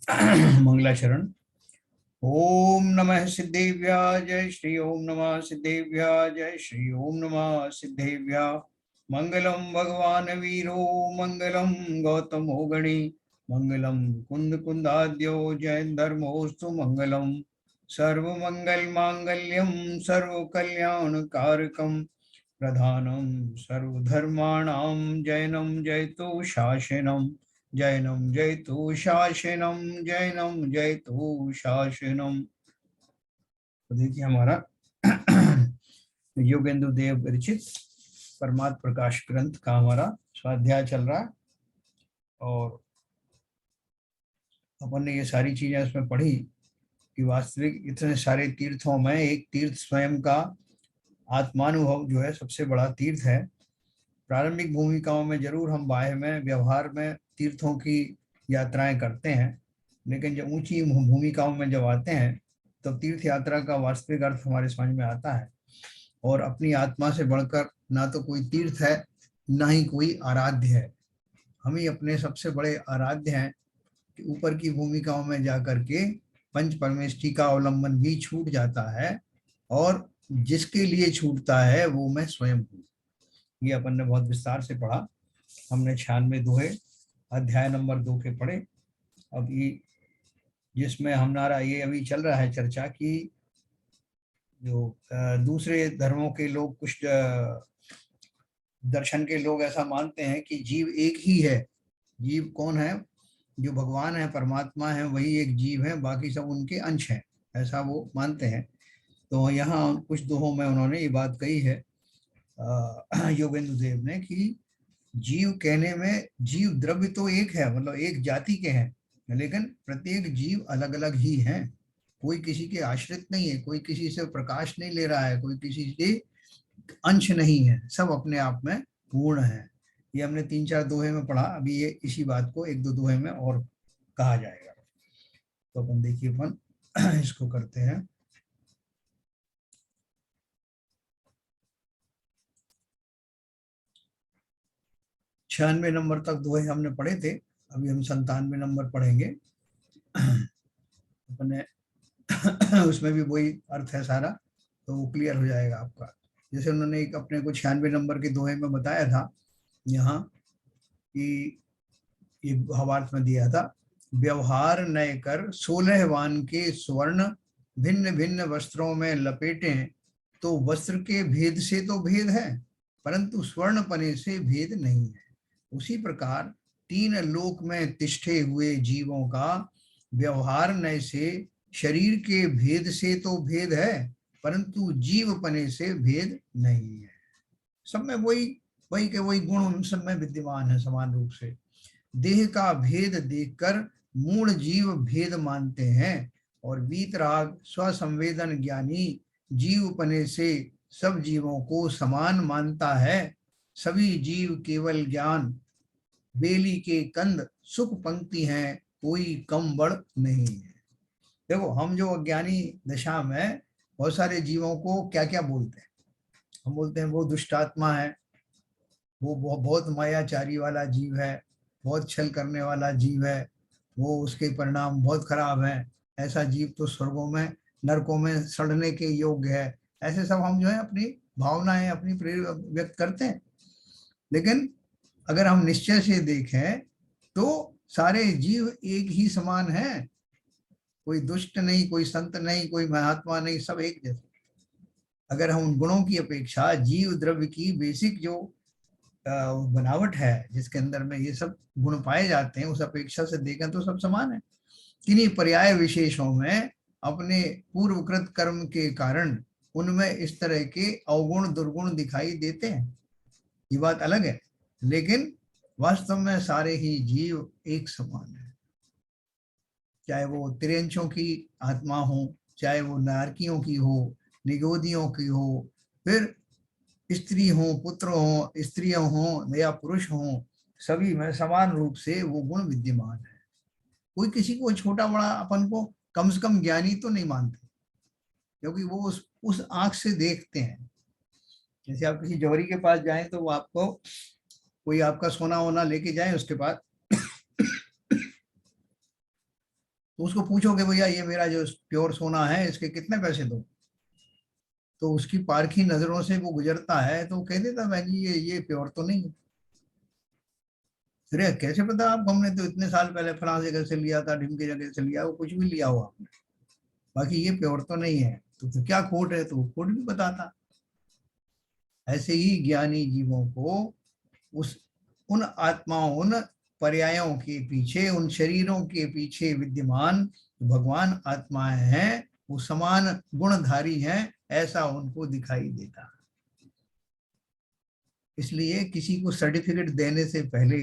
मंगलाचरण। ओम नमः सिद्धेभ्यः जय श्री ओम नमः सिद्धेभ्यः जय श्री ओम नमः सिद्धेभ्यः। मंगलम भगवान वीरो मंगलम गौतमो गणी मंगलम कुंद कुंदाद्यो जैन धर्मोस्तु मंगलम सर्वमंगल मांगल्यम सर्व कल्याण कारकम प्रधानम सर्वधर्माणां जैनम जयतु शासनम जैनम जयतु शासनम जैनम जयतु शासनम। तो देखिए हमारा योगेंद्र देव विरचित परमात्म प्रकाश ग्रंथ का हमारा स्वाध्याय चल रहा है और अपन ने ये सारी चीजें इसमें पढ़ी कि वास्तविक इतने सारे तीर्थों में एक तीर्थ स्वयं का आत्मानुभव जो है सबसे बड़ा तीर्थ है। प्रारंभिक भूमिकाओं में जरूर हम बाह्य में व्यवहार में तीर्थों की यात्राएं करते हैं, लेकिन जब ऊंची भूमिकाओं में जब आते हैं तब तीर्थ यात्रा का वास्तविक अर्थ हमारे समझ में आता है। और अपनी आत्मा से बढ़कर ना तो कोई तीर्थ है ना ही कोई आराध्य है। हम ही अपने सबसे बड़े आराध्य हैं कि ऊपर की भूमिकाओं में जाकर के पंच परमेष्ठी का अवलंबन भी छूट जाता है और जिसके लिए छूटता है वो मैं स्वयं हूँ। ये अपन ने बहुत विस्तार से पढ़ा। हमने 96 दोहे अध्याय नंबर 2 के पढ़े। अब ये जिसमें हमारा ये अभी चल रहा है चर्चा की जो दूसरे धर्मों के लोग कुछ दर्शन के लोग ऐसा मानते हैं कि जीव एक ही है। जीव कौन है? जो भगवान है परमात्मा है वही एक जीव है, बाकी सब उनके अंश हैं, ऐसा वो मानते हैं। तो यहाँ कुछ दोहों में उन्होंने ये बात कही है योगेंद्र देव ने कि जीव कहने में जीव द्रव्य तो एक है, मतलब एक जाति के हैं, लेकिन प्रत्येक जीव अलग अलग ही हैं। कोई किसी के आश्रित नहीं है, कोई किसी से प्रकाश नहीं ले रहा है, कोई किसी से अंश नहीं है, सब अपने आप में पूर्ण है। ये हमने 3-4 दोहे में पढ़ा। अभी ये इसी बात को 1-2 दोहे में और कहा जाएगा। तो अपन देखिए अपन इसको करते हैं। 96 नंबर तक दोहे हमने पढ़े थे, अभी हम 97 नंबर पढ़ेंगे। अपने उसमें भी वही अर्थ है सारा, तो वो क्लियर हो जाएगा आपका। जैसे उन्होंने एक अपने को 96 नंबर के दोहे में बताया था यहाँ कि ये भावार्थ में दिया था, व्यवहार नय कर 16 वान के स्वर्ण भिन्न भिन्न वस्त्रों में लपेटें तो वस्त्र के भेद से तो भेद है परंतु स्वर्ण पने से भेद नहीं है। उसी प्रकार 3 लोक में तिष्ठे हुए जीवों का व्यवहार नय से शरीर के भेद से तो भेद है परंतु जीव पने से भेद नहीं है। सब में वही वही के वही गुण उन सब में विद्यमान है समान रूप से। देह का भेद देखकर मूढ़ जीव भेद मानते हैं और वीतराग स्वसंवेदन ज्ञानी जीवपने से सब जीवों को समान मानता है। सभी जीव केवल ज्ञान बेली के कंद सुख पंक्ति हैं, कोई कम बड़ नहीं है। देखो हम जो अज्ञानी दशा में बहुत सारे जीवों को क्या क्या बोलते हैं। हम बोलते हैं वो दुष्टात्मा है, वो बहुत मायाचारी वाला जीव है, बहुत छल करने वाला जीव है, वो उसके परिणाम बहुत खराब हैं, ऐसा जीव तो स्वर्गों में नरकों में सड़ने के योग्य है। ऐसे सब हम जो है अपनी भावनाएं अपनी प्रेरित व्यक्त करते हैं। लेकिन अगर हम निश्चय से देखें तो सारे जीव एक ही समान हैं, कोई दुष्ट नहीं, कोई संत नहीं, कोई महात्मा नहीं, सब एक जैसे। अगर हम उन गुणों की अपेक्षा जीव द्रव्य की बेसिक जो बनावट है जिसके अंदर में ये सब गुण पाए जाते हैं उस अपेक्षा से देखें तो सब समान है। किन्हीं पर्याय विशेषों में अपने पूर्वकृत कर्म के कारण उनमें इस तरह के अवगुण दुर्गुण दिखाई देते हैं, ये बात अलग है, लेकिन वास्तव में सारे ही जीव एक समान है। चाहे वो त्रियंशों की आत्मा हो, चाहे वो नारकियों की हो, निगोदियों की हो, फिर स्त्री हो, पुत्र हो, स्त्रियां हो या पुरुष हो, सभी में समान रूप से वो गुण विद्यमान है। कोई किसी को छोटा बड़ा अपन को कम से कम ज्ञानी तो नहीं मानते, क्योंकि वो उस आंख से देखते हैं। जैसे आप किसी जौहरी के पास जाएं तो वो आपको कोई आपका सोना वोना लेके जाए, उसके बाद तो उसको पूछोगे भैया ये मेरा जो प्योर सोना है इसके कितने पैसे दो, तो उसकी पारखी नजरों से वो गुजरता है तो वो कह देता मैं जी ये प्योर तो नहीं है। अरे कैसे पता आप, हमने तो इतने साल पहले फलां जगह से लिया था, ढिमकी जगह से लिया, वो कुछ भी लिया हुआ आपने, बाकी ये प्योर तो नहीं है। तो फिर क्या खोट है, तो वो खोट भी बताता। ऐसे ही ज्ञानी जीवों को उस उन आत्माओं, उन पर्यायों के पीछे, उन शरीरों के पीछे विद्यमान भगवान आत्माएं हैं, वो समान गुणधारी हैं, ऐसा उनको दिखाई देता। इसलिए किसी को सर्टिफिकेट देने से पहले,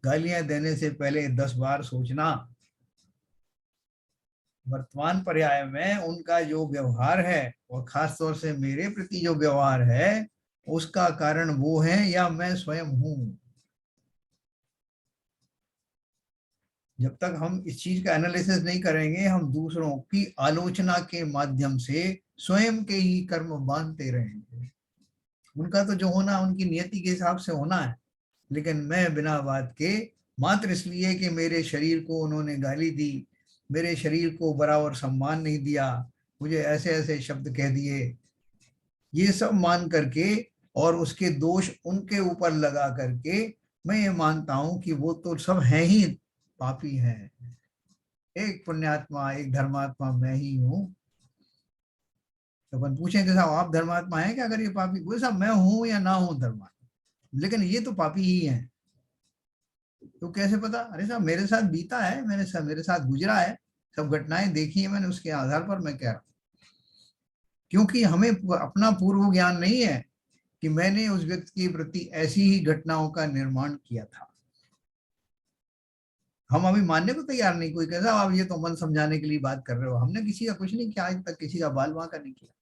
गालियां देने से पहले 10 बार सोचना। वर्तमान पर्याय में उनका जो व्यवहार है, और खास तौर से मेरे प्रति जो व्यवहार है, उसका कारण वो है या मैं स्वयं हूं। जब तक हम इस चीज का एनालिसिस नहीं करेंगे, हम दूसरों की आलोचना के माध्यम से स्वयं के ही कर्म बांधते रहेंगे। उनका तो जो होना उनकी नियति के हिसाब से होना है, लेकिन मैं बिना बात के, मात्र इसलिए कि मेरे शरीर को उन्होंने गाली दी, मेरे शरीर को बराबर सम्मान नहीं दिया, मुझे ऐसे ऐसे शब्द कह दिए, ये सब मान करके और उसके दोष उनके ऊपर लगा करके मैं ये मानता हूं कि वो तो सब हैं ही पापी हैं, एक पुण्यात्मा एक धर्मात्मा मैं ही हूं। तो अपन पूछेंगे साहब आप धर्मात्मा हैं क्या, अगर ये पापी, बोले साहब मैं हूं या ना हूं धर्मात्मा, लेकिन ये तो पापी ही हैं। तो कैसे पता, अरे साहब मेरे साथ बीता है, मेरे साथ गुजरा है, सब घटनाएं देखी है मैंने, उसके आधार पर मैं कह रहा हूं। क्योंकि हमें अपना पूर्व ज्ञान नहीं है कि मैंने उस व्यक्ति के प्रति ऐसी ही घटनाओं का निर्माण किया था। हम अभी मानने को तैयार नहीं, कोई कहता आप ये तो मन समझाने के लिए बात कर रहे हो, हमने किसी का कुछ नहीं किया आज तक, किसी का बाल बांका नहीं किया।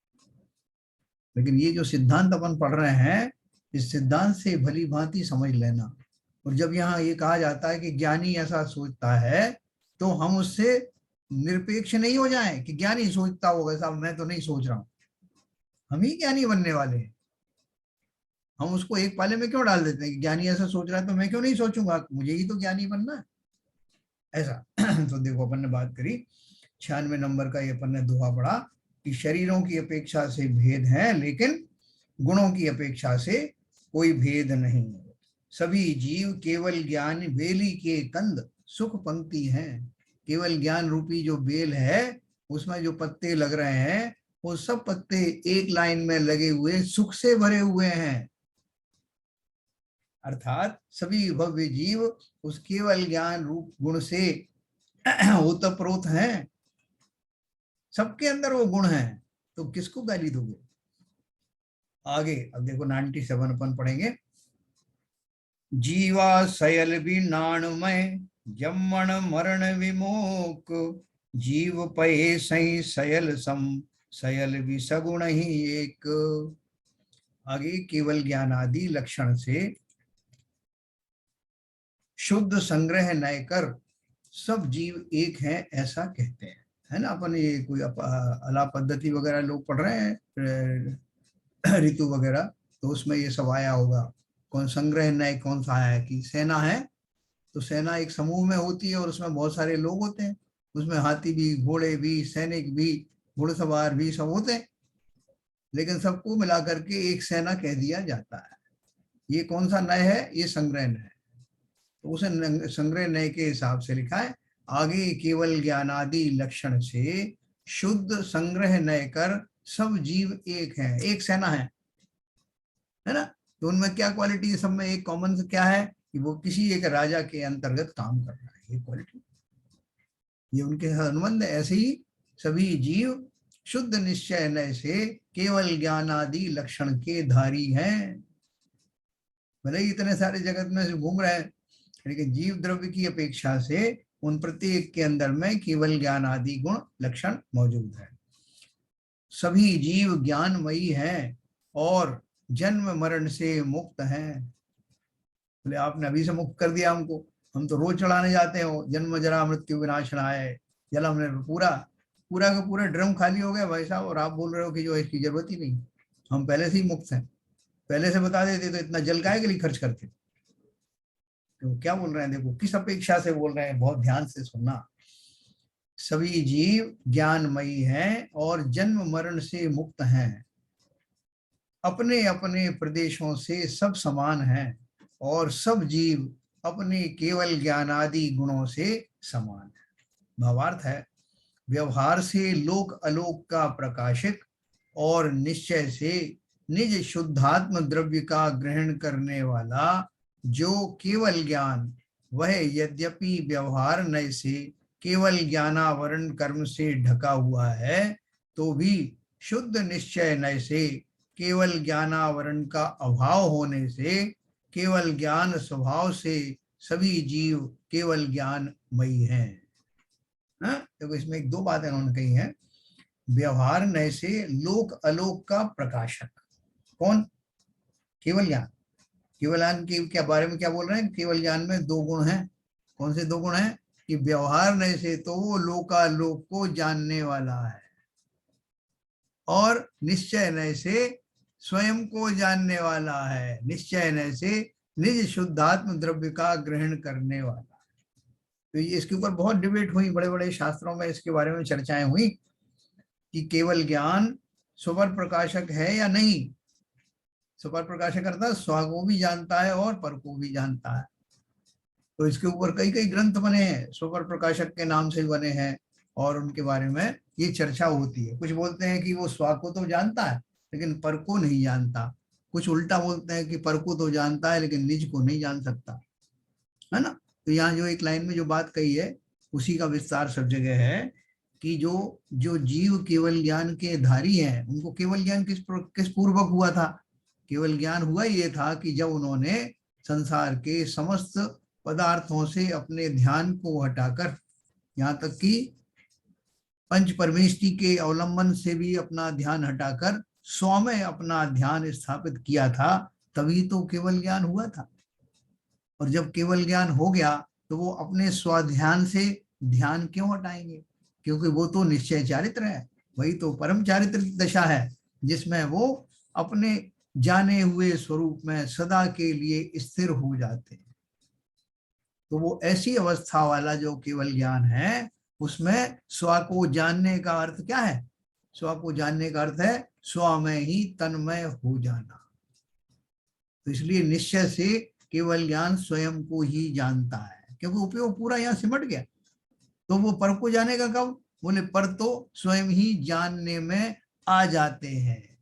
लेकिन ये जो सिद्धांत अपन पढ़ रहे हैं, इस सिद्धांत से भली भांति समझ लेना। और जब यहाँ ये कहा जाता है कि ज्ञानी ऐसा सोचता है, तो हम उससे निरपेक्ष नहीं हो जाएं कि ज्ञानी सोचता होगा, साहब मैं तो नहीं सोच रहा हूं। हम ही ज्ञानी बनने वाले हैं। हम उसको एक पाले में क्यों डाल देते हैं कि ज्ञानी ऐसा सोच रहा है तो मैं क्यों नहीं सोचूंगा, मुझे ही तो ज्ञानी बनना है, ऐसा। तो देखो अपन ने बात करी 96 नंबर का, ये अपन ने दोहा पढ़ा कि शरीरों की अपेक्षा से भेद है, लेकिन गुणों की अपेक्षा से कोई भेद नहीं। सभी जीव केवल ज्ञान बेली के कंद सुख पंक्ति हैं। केवल ज्ञान रूपी जो बेल है, उसमें जो पत्ते लग रहे हैं, वो सब पत्ते एक लाइन में लगे हुए सुख से भरे हुए हैं। अर्थात सभी भव्य जीव उस केवल ज्ञान रूप गुण से ओतप्रोत हैं, सबके अंदर वो गुण है, तो किसको गाली दोगे। आगे अब देखो 97 अपन पढ़ेंगे। जीवा सयल भी नाणमय जम्मण मरण विमोक, जीव पये सही सयल सम सयल भी सगुण ही एक। आगे केवल ज्ञान आदि लक्षण से शुद्ध संग्रह नय कर सब जीव एक हैं ऐसा कहते हैं, है ना। अपन ये कोई अलाप पद्धति वगैरह लोग पढ़ रहे हैं, ऋतु वगैरह, तो उसमें ये सब आया होगा। कौन संग्रह नय कौन सा आया है कि सेना है, तो सेना एक समूह में होती है और उसमें बहुत सारे लोग होते हैं, उसमें हाथी भी, घोड़े भी, सैनिक भी, घुड़सवार भी, सब होते हैं, लेकिन सबको मिलाकर के एक सेना कह दिया जाता है। ये कौन सा नय है, ये संग्रह नय है, तो उसे संग्रह नय के हिसाब से लिखा है। आगे केवल ज्ञानादि लक्षण से शुद्ध संग्रह नय कर सब जीव एक है, एक सेना है ना। तो उनमें क्या क्वालिटी है, सब में एक कॉमन से क्या है कि वो किसी एक राजा के अंतर्गत काम कर रहा है, ये क्वालिटी, ये उनके अनुबंध। ऐसे ही सभी जीव शुद्ध निश्चय नय से केवल ज्ञानादि लक्षण के धारी हैं। भले ही इतने सारे जगत में घूम रहे हैं, लेकिन जीव द्रव्य की अपेक्षा से उन प्रत्येक के अंदर में केवल ज्ञान आदि गुण लक्षण मौजूद है। सभी जीव ज्ञानमयी हैं और जन्म मरण से मुक्त हैं। बोले आपने अभी से मुक्त कर दिया हमको, हम तो रोज चढ़ाने जाते हो, जन्म जरा मृत्यु विनाशनाय जल, हमने पूरा पूरा का पूरा ड्रम खाली हो गया भाई साहब, और आप बोल रहे हो कि जो इसकी जरूरत ही नहीं। हम पहले से ही मुक्त हैं, पहले से बता देते तो इतना जल काहे के लिए खर्च करते। तो क्या बोल रहे हैं, देखो किस अपेक्षा से बोल रहे हैं, बहुत ध्यान से सुनना। सभी जीव ज्ञानमयी हैं और जन्म मरण से मुक्त हैं। अपने अपने प्रदेशों से सब समान हैं और सब जीव अपने केवल ज्ञानादि गुणों से समान है। भावार्थ है, व्यवहार से लोक अलोक का प्रकाशक और निश्चय से निज शुद्धात्म द्रव्य का ग्रहण करने वाला जो केवल ज्ञान, वह यद्यपि व्यवहार नय से केवल ज्ञानावरण कर्म से ढका हुआ है, तो भी शुद्ध निश्चय नय से केवल ज्ञानावरण का अभाव होने से केवल ज्ञान स्वभाव से सभी जीव केवल ज्ञानमयी हैं। देखो इसमें एक दो बातें उन्होंने कही हैं। व्यवहार नय से लोक अलोक का प्रकाशक कौन? केवल ज्ञान। केवल ज्ञान के क्या बारे में क्या बोल रहे हैं? केवल ज्ञान में दो गुण हैं। कौन से दो गुण हैं? कि व्यवहार नय से तो वो लोकालोक को जानने वाला है और निश्चय नय से स्वयं को जानने वाला है। निश्चय नय से निज शुद्धात्म द्रव्य का ग्रहण करने वाला। तो इसके ऊपर बहुत डिबेट हुई, बड़े बड़े शास्त्रों में इसके बारे में चर्चाएं हुई कि केवल ज्ञान स्वर प्रकाशक है या नहीं। स्वर प्रकाशक अर्थात स्व को भी जानता है और पर को भी जानता है। तो इसके ऊपर कई कई ग्रंथ बने हैं, स्वर प्रकाशक के नाम से बने हैं और उनके बारे में ये चर्चा होती है। कुछ बोलते हैं कि वो स्व को तो जानता है लेकिन पर को नहीं जानता। कुछ उल्टा बोलते हैं कि पर को तो जानता है लेकिन निज को नहीं जान सकता, है ना। तो यहाँ जो एक लाइन में जो बात कही है उसी का विस्तार सब जगह है कि जो जो जीव केवल ज्ञान के धारी हैं, उनको केवल ज्ञान किस पूर्वक हुआ था? केवल ज्ञान हुआ ये था कि जब उन्होंने संसार के समस्त पदार्थों से अपने ध्यान को हटाकर, यहाँ तक कि पंच परमेष्टि के अवलंबन से भी अपना ध्यान हटाकर स्व में अपना ध्यान स्थापित किया था, तभी तो केवल ज्ञान हुआ था। और जब केवल ज्ञान हो गया तो वो अपने स्वाध्यान से ध्यान क्यों हटाएंगे? क्योंकि वो तो निश्चय चारित्र है, वही तो परम चारित्र की दशा है जिसमें वो अपने जाने हुए स्वरूप में सदा के लिए स्थिर हो जाते हैं। तो वो ऐसी अवस्था वाला जो केवल ज्ञान है, उसमें स्व को जानने का अर्थ क्या है? स्व को जानने का अर्थ है स्व में ही तन्मय हो जाना। तो इसलिए निश्चय से केवल ज्ञान स्वयं को ही जानता है, क्योंकि उपयोग पूरा यहाँ सिमट गया। तो वो पर को जानेगा कब? बोले पर तो स्वयं ही जानने में आ जाते हैं।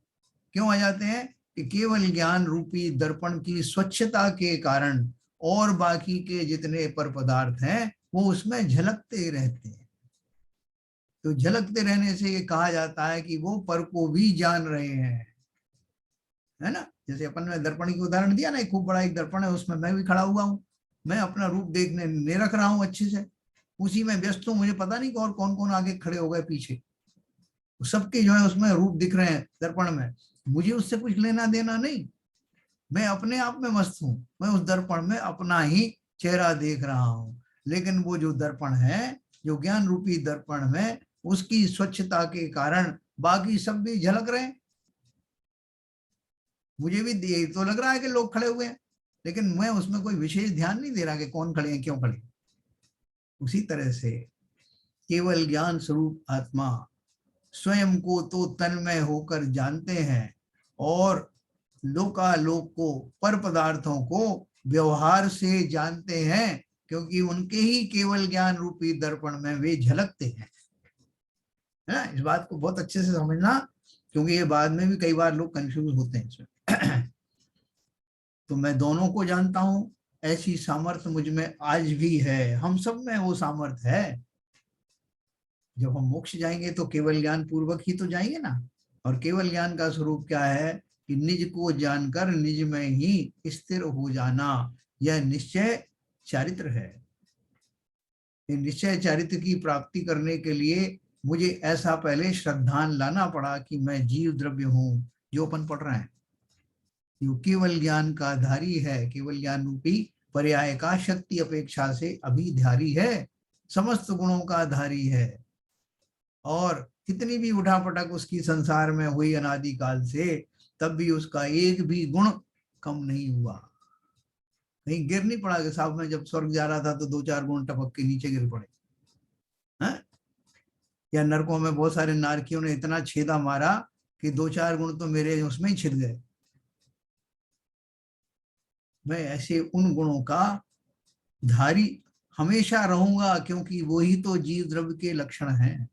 क्यों आ जाते हैं? कि केवल ज्ञान रूपी दर्पण की स्वच्छता के कारण और बाकी के जितने पर पदार्थ हैं वो उसमें झलकते रहते हैं। तो झलकते रहने से ये कहा जाता है कि वो पर को भी जान रहे हैं, है ना। जैसे अपन ने दर्पण की उदाहरण दिया ना, एक खूब बड़ा एक दर्पण है, उसमें मैं भी खड़ा हुआ हूँ, मैं अपना रूप देखने निरख रहा हूँ अच्छे से, उसी में व्यस्त हूँ। मुझे पता नहीं और कौन कौन आगे खड़े हो गए पीछे, सबके जो है उसमें रूप दिख रहे हैं दर्पण में, मुझे उससे कुछ लेना देना नहीं। मैं अपने आप में मस्त हूँ, मैं उस दर्पण में अपना ही चेहरा देख रहा हूँ। लेकिन वो जो दर्पण है, जो ज्ञान रूपी दर्पण में, उसकी स्वच्छता के कारण बाकी सब भी झलक रहे हैं। मुझे भी तो लग रहा है कि लोग खड़े हुए हैं, लेकिन मैं उसमें कोई विशेष ध्यान नहीं दे रहा कि कौन खड़े हैं, क्यों खड़े। उसी तरह से केवल ज्ञान स्वरूप आत्मा स्वयं को तो तन्मय होकर जानते हैं और लोकालोक को, पर पदार्थों को व्यवहार से जानते हैं, क्योंकि उनके ही केवल ज्ञान रूपी दर्पण में वे झलकते हैं। है ना। इस बात को बहुत अच्छे से समझना, क्योंकि ये बाद में भी कई बार लोग कंफ्यूज होते हैं इसमें। तो मैं दोनों को जानता हूं, ऐसी सामर्थ्य मुझ में आज भी है, हम सब में वो सामर्थ्य है। जब हम मोक्ष जाएंगे तो केवल ज्ञान पूर्वक ही तो जाएंगे ना। और केवल ज्ञान का स्वरूप क्या है? कि निज को जानकर निज में ही स्थिर हो जाना, यह निश्चय चारित्र है। निश्चय चारित्र की प्राप्ति करने के लिए मुझे ऐसा पहले श्रद्धान लाना पड़ा कि मैं जीव द्रव्य हूं, जो अपन पढ़ रहे हैं। जो केवल ज्ञान का धारी है, केवल ज्ञान रूपी पर्याय का शक्ति अपेक्षा से अभिधारी है, समस्त गुणों का धारी है। और कितनी भी उठापटक उसकी संसार में हुई अनादिकाल से, तब भी उसका एक भी गुण कम नहीं हुआ। कहीं गिर नहीं पड़ा कि साहब मैं जब स्वर्ग जा रहा था तो 2-4 गुण टपक के नीचे गिर पड़े, हैं? या नरकों में बहुत सारे नारकियों ने इतना छेदा मारा कि 2-4 गुण तो मेरे उसमें ही छिद गए। मैं ऐसे उन गुणों का धारी हमेशा रहूंगा, क्योंकि वही तो जीव द्रव्य के लक्षण हैं।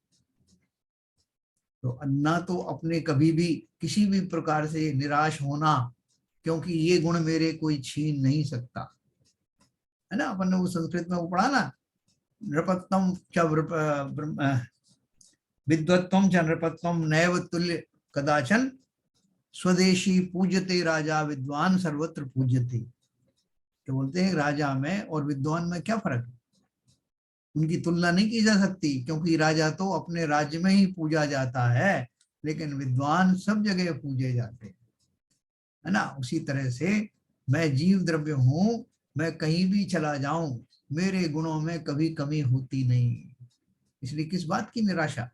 तो ना तो अपने कभी भी किसी भी प्रकार से निराश होना, क्योंकि ये गुण मेरे कोई छीन नहीं सकता। है ना, अपन ने वो संस्कृत में वो पढ़ा ना, नृपत्तम च विद्वत्वम च नृपत्वम नैव तुल्य कदाचन, स्वदेशी पूज्यते राजा विद्वान सर्वत्र पूज्यते। तो बोलते हैं राजा में और विद्वान में क्या फर्क है, उनकी तुलना नहीं की जा सकती, क्योंकि राजा तो अपने राज्य में ही पूजा जाता है, लेकिन विद्वान सब जगह पूजे जाते हैं। है ना, उसी तरह से मैं जीव द्रव्य हूं, मैं कहीं भी चला जाऊं, मेरे गुणों में कभी कमी होती नहीं। इसलिए किस बात की निराशा।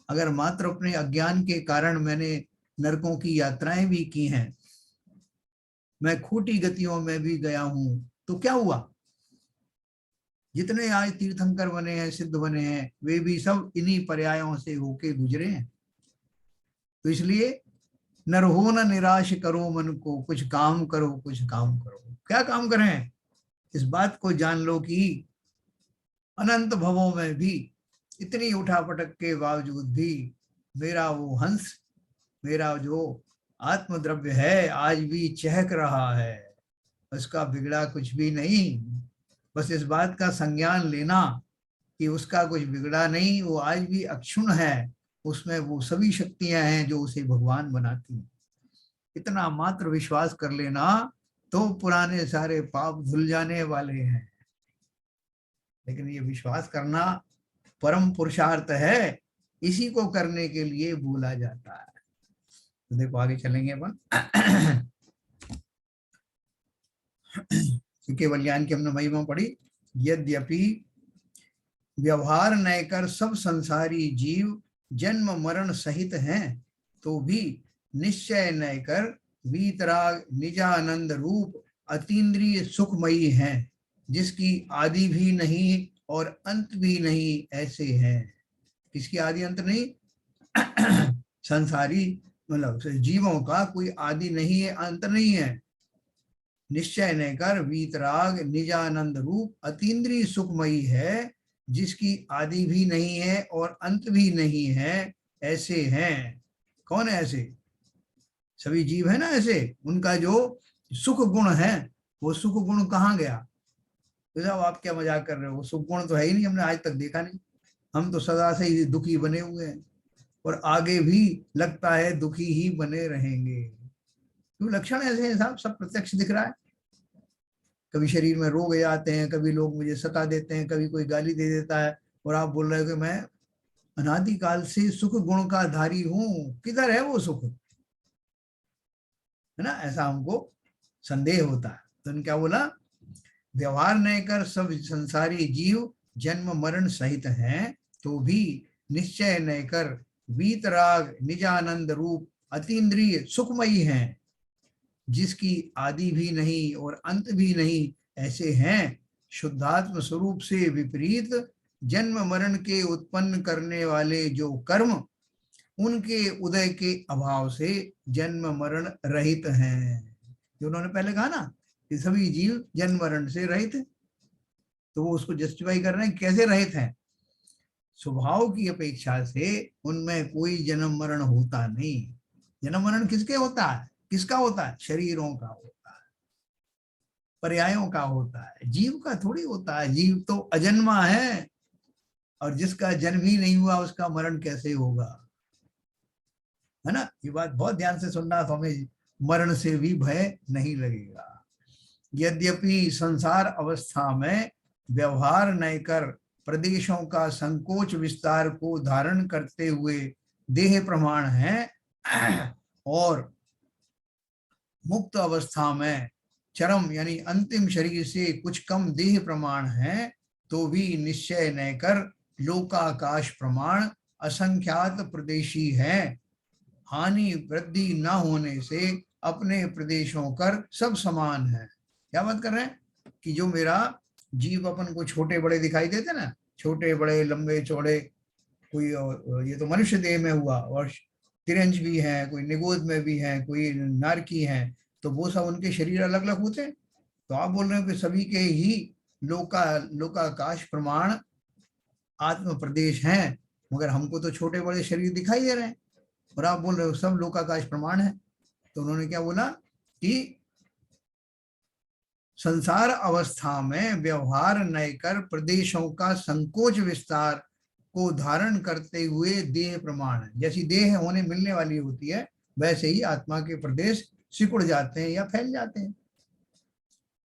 अगर मात्र अपने अज्ञान के कारण मैंने नरकों की यात्राएं भी की हैं, मैं खोटी गतियों में भी गया हूं, तो क्या हुआ, जितने आज तीर्थंकर बने हैं, सिद्ध बने हैं, वे भी सब इन्हीं पर्यायों से होके गुजरे हैं। तो इसलिए नर हो न निराश करो मन को, कुछ काम करो कुछ काम करो। क्या काम करें, इस बात को जान लो कि अनंत भवों में भी इतनी उठापटक के बावजूद भी मेरा वो हंस, मेरा जो आत्मद्रव्य है आज भी चहक रहा है, उसका बिगड़ा कुछ भी नहीं। बस इस बात का संज्ञान लेना कि उसका कुछ बिगड़ा नहीं, वो आज भी अक्षुण है, उसमें वो सभी शक्तियां हैं जो उसे भगवान बनाती हैं। इतना मात्र विश्वास कर लेना तो पुराने सारे पाप धुल जाने वाले हैं। लेकिन ये विश्वास करना परम पुरुषार्थ है, इसी को करने के लिए बोला जाता है। तो देखो आगे चलेंगे अपन। केवल ज्ञान की हमने महिमा पढ़ी। यद्यपि व्यवहार न कर सब संसारी जीव जन्म मरण सहित हैं, तो भी निश्चय न कर वीतराग निजानंद रूप अतीन्द्रिय सुखमयी हैं, जिसकी आदि भी नहीं और अंत भी नहीं, ऐसे हैं। किसकी आदि अंत नहीं? संसारी मतलब जीवों का कोई आदि नहीं है, अंत नहीं है। निश्चय न कर वीतराग निजानंद रूप अतीन्द्रिय सुखमयी है, जिसकी आदि भी नहीं है और अंत भी नहीं है, ऐसे हैं। कौन है ऐसे? सभी जीव है ना ऐसे। उनका जो सुख गुण है, वो सुख गुण कहाँ गया? तो साहब आप क्या मजाक कर रहे हो, वो सुख गुण तो है ही नहीं, हमने आज तक देखा नहीं। हम तो सदा से ही दुखी बने हुए हैं और आगे भी लगता है दुखी ही बने रहेंगे। क्यों? लक्षण ऐसे हैं साहब, सब प्रत्यक्ष दिख रहा है। कभी शरीर में रोग आते हैं, कभी लोग मुझे सता देते हैं, कभी कोई गाली दे देता है, और आप बोल रहे हो कि मैं अनादिकाल से सुख गुण का धारी हूं। किधर है वो सुख? है ना, ऐसा हमको संदेह होता है। तो उन्होंने क्या बोला? व्यवहार न कर सब संसारी जीव जन्म मरण सहित हैं, तो भी निश्चय न कर वीतराग निजानंद रूप अतीन्द्रिय सुखमयी हैं, जिसकी आदि भी नहीं और अंत भी नहीं, ऐसे हैं। शुद्धात्म स्वरूप से विपरीत जन्म मरण के उत्पन्न करने वाले जो कर्म, उनके उदय के अभाव से जन्म मरण रहित हैं। जो उन्होंने पहले कहा ना कि सभी जीव जन्म मरण से रहित हैं, तो वो उसको जस्टिफाई कर रहे हैं कैसे रहित हैं। स्वभाव की अपेक्षा से उनमें कोई जन्म मरण होता नहीं। जन्म मरण किसके होता है? किसका होता है? शरीरों का होता है, पर्यायों का होता है, जीव का थोड़ी होता है। जीव तो अजन्मा है, और जिसका जन्म ही नहीं हुआ उसका मरण कैसे होगा? है ना, ये बात बहुत ध्यान से सुनना, तो हमें मरण से भी भय नहीं लगेगा। यद्यपि संसार अवस्था में व्यवहार न कर प्रदेशों का संकोच विस्तार को धारण करते हुए देह प्रमाण है, और मुक्त अवस्था में चरम यानी अंतिम शरीर से कुछ कम देह प्रमाण है, तो भी निश्चय न कर लोकाकाश प्रमाण असंख्यात प्रदेशी है। हानि वृद्धि न होने से अपने प्रदेशों कर सब समान है। क्या बात कर रहे हैं कि जो मेरा जीव अपन को छोटे बड़े दिखाई देते ना, छोटे बड़े लंबे चौड़े, कोई ये तो मनुष्य देह में हुआ, और तिरंज भी है, कोई निगोद में भी है, कोई नारकी है, तो वो सब उनके शरीर अलग अलग होते हैं। तो आप बोल रहे हो कि सभी के ही लोकाकाश प्रमाण आत्म प्रदेश हैं, मगर हमको तो छोटे बड़े शरीर दिखाई दे रहे हैं, और आप बोल रहे हो सब लोकाकाश प्रमाण है। तो उन्होंने क्या बोला कि संसार अवस्था में व्यवहार नय कर प्रदेशों का संकोच विस्तार को धारण करते हुए देह प्रमाण है। जैसी देह होने मिलने वाली होती है, वैसे ही आत्मा के प्रदेश सिकुड़ जाते हैं या फैल जाते हैं।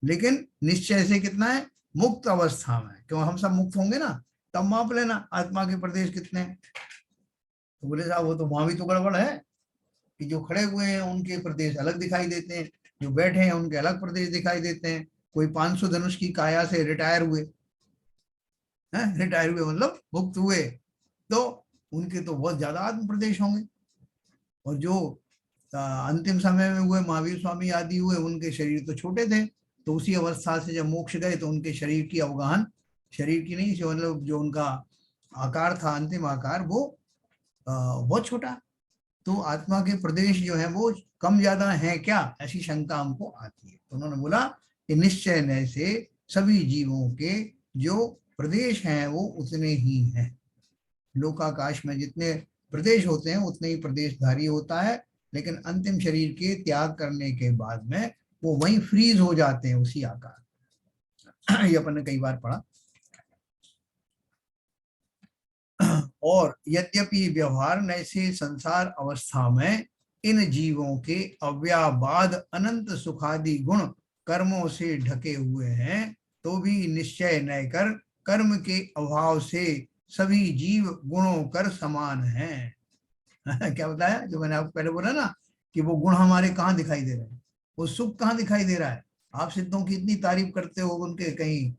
लेकिन निश्चय से कितना है? मुक्त अवस्था में, क्यों हम सब मुक्त होंगे ना, तब माप लेना आत्मा के प्रदेश कितने हैं। तो बोले साहब वो तो वहां भी तो गड़बड़ है कि जो खड़े हुए हैं उनके प्रदेश अलग दिखाई देते हैं, जो बैठे हैं उनके अलग प्रदेश दिखाई देते हैं। कोई 500 धनुष की काया से रिटायर हुए हैं, रिटायर हुए मतलब मुक्त हुए, तो उनके तो बहुत ज्यादा आत्म प्रदेश होंगे। और जो अंतिम समय में हुए महावीर स्वामी आदि हुए, उनके शरीर तो छोटे थे, तो उसी अवस्था से जब मोक्ष गए तो उनके शरीर की अवगाहन, शरीर की नहीं, मतलब जो उनका आकार था, अंतिम आकार, वो बहुत छोटा। तो आत्मा के प्रदेश जो है वो कम ज्यादा है क्या, ऐसी शंका हमको आती है। तो उन्होंने बोला कि निश्चय नय से सभी जीवों के जो प्रदेश हैं वो उतने ही हैं। लोकाकाश में जितने प्रदेश होते हैं उतने ही प्रदेशधारी होता है, लेकिन अंतिम शरीर के त्याग करने के बाद में वो वहीं फ्रीज हो जाते हैं उसी आकार। ये अपन ने कई बार पढ़ा। और यद्यपि व्यवहार नय से संसार अवस्था में इन जीवों के अव्याबाद अनंत सुखादि गुण कर्मों से ढके हुए हैं, तो भी निश्चय नय कर कर्म के अभाव से सभी जीव गुणों कर समान हैं। क्या बताया जो मैंने आपको पहले बोला ना, कि वो गुण हमारे कहाँ दिखाई दे रहे हैं, वो सुख कहाँ दिखाई दे रहा है। आप सिद्धों की इतनी तारीफ करते हो, उनके कहीं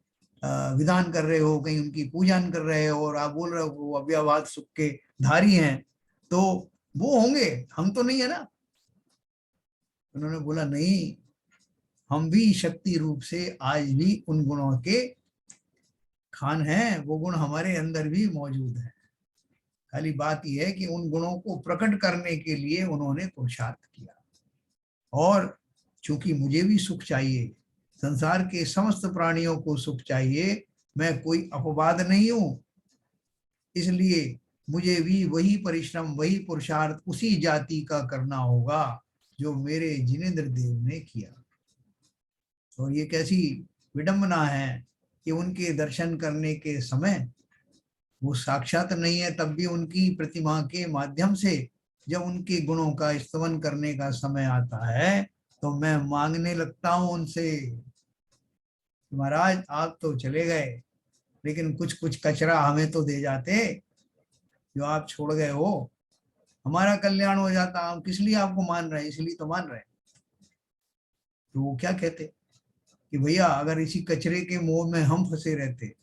विधान कर रहे हो, कहीं उनकी पूजन कर रहे हो, और आप बोल रहे हो वो अव्यवहार सुख के धारी हैं, तो वो होंगे, हम तो नहीं है ना। उन्होंने बोला नहीं, हम भी शक्ति रूप से आज भी उन गुणों के खान हैं, वो गुण हमारे अंदर भी मौजूद है। खाली बात यह है कि उन गुणों को प्रकट करने के लिए उन्होंने पुरुषार्थ किया। और चूंकि मुझे भी सुख चाहिए, संसार के समस्त प्राणियों को सुख चाहिए, मैं कोई अपवाद नहीं हूं, इसलिए मुझे भी वही परिश्रम, वही पुरुषार्थ उसी जाति का करना होगा जो मेरे जिनेंद्र देव ने किया। और ये कैसी विडंबना है कि उनके दर्शन करने के समय, वो साक्षात नहीं है तब भी उनकी प्रतिमा के माध्यम से जब उनके गुणों का स्तवन करने का समय आता है, तो मैं मांगने लगता हूं उनसे, महाराज आप तो चले गए, लेकिन कुछ कुछ कचरा हमें तो दे जाते, जो आप छोड़ गए हो, हमारा कल्याण हो जाता। हम किस लिए आपको मान रहे हैं, इसलिए तो मान रहे हैं। तो वो क्या कहते कि भैया अगर इसी कचरे के मोह में हम फंसे रहते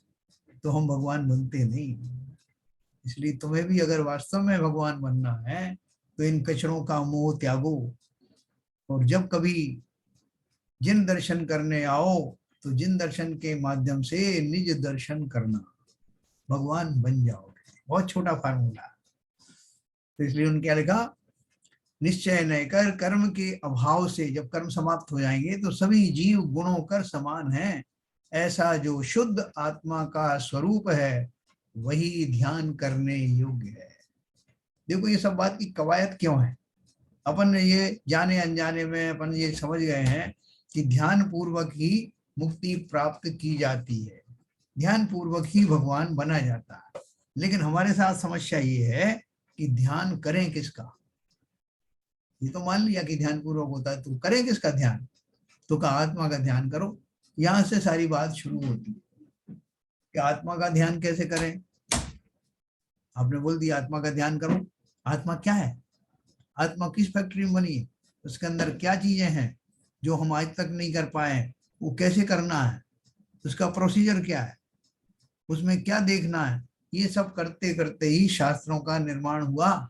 तो हम भगवान बनते नहीं, इसलिए तुम्हें भी अगर वास्तव में भगवान बनना है तो इन कचरों का मोह त्यागो, और जब कभी जिन दर्शन करने आओ तो जिन दर्शन के माध्यम से निज दर्शन करना, भगवान बन जाओगे। बहुत छोटा फार्मूला। तो इसलिए उन्होंने क्या लिखा, निश्चय न कर कर्म के अभाव से, जब कर्म समाप्त हो जाएंगे तो सभी जीव गुणों कर समान हैं, ऐसा जो शुद्ध आत्मा का स्वरूप है वही ध्यान करने योग्य है। देखो ये सब बात की कवायद क्यों है, अपन ये जाने अनजाने में अपन ये समझ गए हैं कि ध्यान पूर्वक ही मुक्ति प्राप्त की जाती है, ध्यान पूर्वक ही भगवान बना जाता है। लेकिन हमारे साथ समस्या ये है कि ध्यान करें किसका। ये तो मान लिया कि ध्यान पूर्वक होता है, तो करें किसका ध्यान, तो कहा आत्मा का ध्यान करो। यहां से सारी बात शुरू होती है कि आत्मा का ध्यान कैसे करें। आपने बोल दिया आत्मा का ध्यान करो, आत्मा क्या है, आत्मा किस फैक्ट्री में बनी है, उसके अंदर क्या चीजें हैं जो हम आज तक नहीं कर पाए, वो कैसे करना है, उसका प्रोसीजर क्या है, उसमें क्या देखना है। ये सब करते करते ही शास्त्रों का निर्माण हुआ,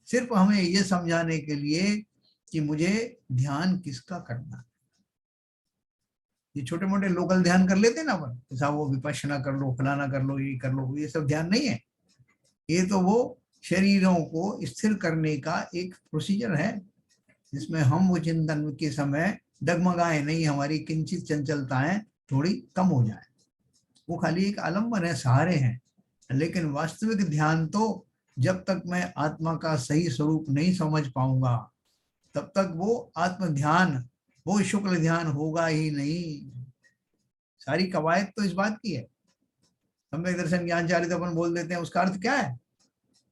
सिर्फ हमें ये समझाने के लिए कि मुझे ध्यान किसका करना है। ये छोटे मोटे लोकल ध्यान कर लेते ना अपन, जैसा वो विपश्यना कर लो, फलाना कर लो, ये कर लो, ये सब ध्यान नहीं है। ये तो वो शरीरों को स्थिर करने का एक प्रोसीजर है, जिसमें हम वो चिंतन के समय डगमगाए नहीं, हमारी किंचित चंचलताएं थोड़ी कम हो जाए। वो खाली एक आलम्बन है, सहारे हैं। लेकिन वास्तविक ध्यान तो जब तक मैं आत्मा का सही स्वरूप नहीं समझ पाऊंगा, तब तक वो आत्म ध्यान, वो शुक्ल ध्यान होगा ही नहीं। सारी कवायद तो इस बात की है। सम्यक दर्शन ज्ञान चारित अपन बोल देते हैं, उसका अर्थ क्या है?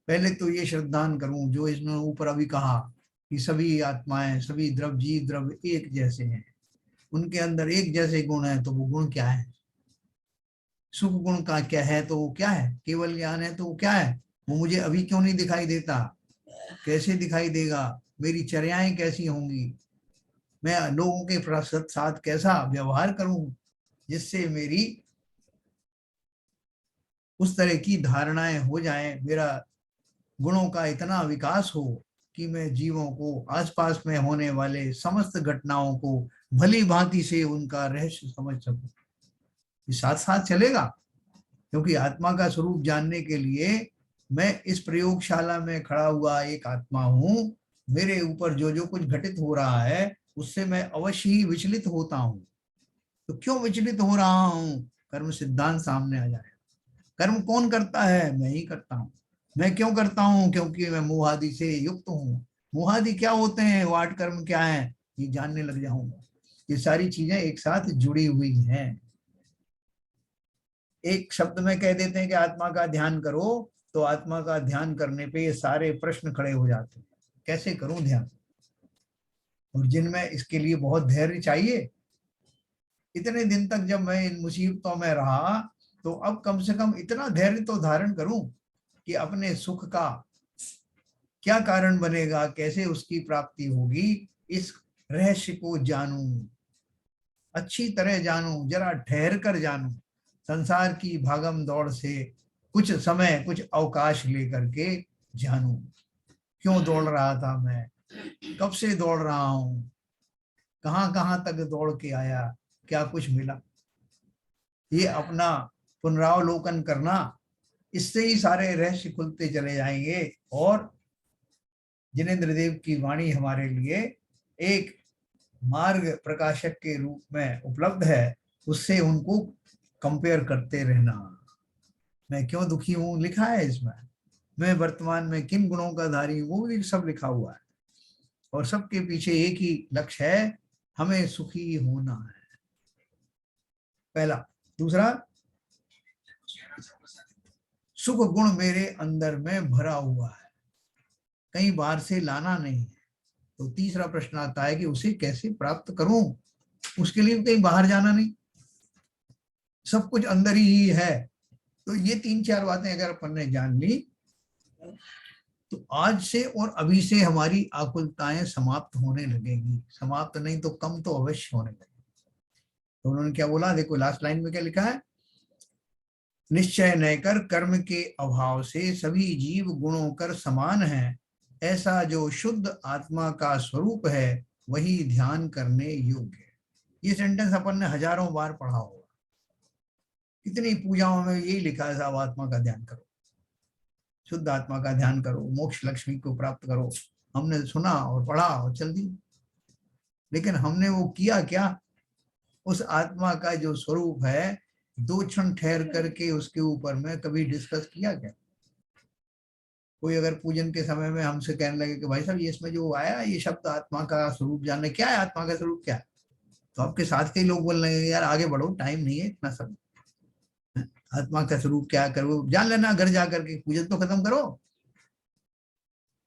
पहले तो ये श्रद्धान करूं जो इसने ऊपर अभी कहा कि सभी आत्माएं, सभी द्रव, जीव द्रव एक जैसे हैं, उनके अंदर एक जैसे गुण है। तो वो गुण क्या है? सुख गुण का क्या है? तो वो क्या है? केवल ज्ञान है तो वो क्या है? वो मुझे अभी क्यों नहीं दिखाई देता? कैसे दिखाई देगा? मेरी चर्याएं कैसी होंगी? मैं लोगों के साथ कैसा व्यवहार करूं जिससे मेरी उस तरह की धारणाएं हो जाएं, मेरा गुणों का इतना विकास हो कि मैं जीवों को, आसपास में होने वाले समस्त घटनाओं को भली भांति से उनका रहस्य समझ सकूं। ये साथ साथ चलेगा, क्योंकि आत्मा का स्वरूप जानने के लिए मैं इस प्रयोगशाला में खड़ा हुआ एक आत्मा हूं। मेरे ऊपर जो जो कुछ घटित हो रहा है उससे मैं अवश्य ही विचलित होता हूं। तो क्यों विचलित हो रहा हूं? कर्म सिद्धांत सामने आ जाए। कर्म कौन करता है? मैं ही करता हूँ। मैं क्यों करता हूँ? क्योंकि मैं मोहादि से युक्त हूँ। मोहादि क्या होते हैं, वो 8 कर्म क्या है, ये जानने लग जाऊंगा। ये सारी चीजें एक साथ जुड़ी हुई हैं। एक शब्द में कह देते हैं कि आत्मा का ध्यान करो, तो आत्मा का ध्यान करने पे ये सारे प्रश्न खड़े हो जाते हैं। कैसे करूं ध्यान? और जिनमें इसके लिए बहुत धैर्य चाहिए। इतने दिन तक जब मैं इन मुसीबतों में रहा, तो अब कम से कम इतना धैर्य तो धारण करूं कि अपने सुख का क्या कारण बनेगा, कैसे उसकी प्राप्ति होगी, इस रहस्य को जानूं, अच्छी तरह जानूं, जरा ठहर कर जानूं। संसार की भागम दौड़ से कुछ समय, कुछ अवकाश लेकर के जानूं। क्यों दौड़ रहा था मैं? कब से दौड़ रहा हूं? कहां कहां तक दौड़ के आया? क्या कुछ मिला? ये अपना पुनरावलोकन करना, इससे ही सारे रहस्य खुलते चले जाएंगे। और जिनेन्द्र देव की वाणी हमारे लिए एक मार्ग प्रकाशक के रूप में उपलब्ध है। उससे उनको कंपेयर करते रहना। मैं क्यों दुखी हूं लिखा है इसमें। मैं वर्तमान में किन गुणों का धारी हूं, वो भी सब लिखा हुआ है। और सबके पीछे एक ही लक्ष्य है, हमें सुखी होना है। पहला। दूसरा, सुख गुण मेरे अंदर में भरा हुआ है, कहीं बाहर से लाना नहीं है। तो तीसरा प्रश्न आता है कि उसे कैसे प्राप्त करूं? उसके लिए कहीं बाहर जाना नहीं, सब कुछ अंदर ही है। तो ये 3-4 बातें अगर अपन ने जान ली, तो आज से और अभी से हमारी आकुलताएं समाप्त होने लगेंगी। समाप्त नहीं तो कम तो अवश्य होने लगेगी। तो उन्होंने क्या बोला, देखो लास्ट लाइन में क्या लिखा है। निश्चय न कर कर्म के अभाव से सभी जीव गुणों कर समान है, ऐसा जो शुद्ध आत्मा का स्वरूप है वही ध्यान करने योग्य है। ये सेंटेंस अपन ने हजारों बार पढ़ा होगा। कितनी पूजाओं में यही लिखा है, साहब आत्मा का ध्यान करो, शुद्ध आत्मा का ध्यान करो, मोक्ष लक्ष्मी को प्राप्त करो। हमने सुना और पढ़ा और चल दी। लेकिन हमने वो किया क्या? उस आत्मा का जो स्वरूप है, 2 क्षण ठहर करके उसके ऊपर में कभी डिस्कस किया क्या? कोई अगर पूजन के समय में हमसे कहने लगे कि भाई साहब ये इसमें जो आया ये शब्द आत्मा का स्वरूप जानना, क्या है आत्मा का स्वरूप क्या है? तो आपके साथ के लोग बोल रहे हैं यार आगे बढ़ो, टाइम नहीं है इतना सब। आत्मा का स्वरूप क्या करो जान लेना, घर जाकर के पूजन तो खत्म करो।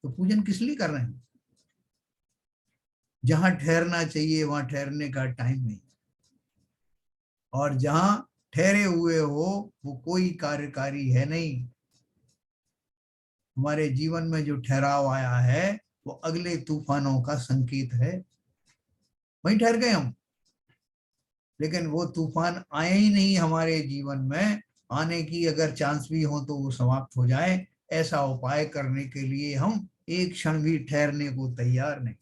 तो पूजन किस लिए कर रहे हैं? जहां ठहरना चाहिए वहां ठहरने का टाइम नहीं, और जहां ठहरे हुए हो वो कोई कार्यकारी है नहीं। हमारे जीवन में जो ठहराव आया है वो अगले तूफानों का संकेत है। वहीं ठहर गए हम, लेकिन वो तूफान आए ही नहीं हमारे जीवन में। आने की अगर चांस भी हो तो वो समाप्त हो जाए, ऐसा उपाय करने के लिए हम एक क्षण भी ठहरने को तैयार नहीं।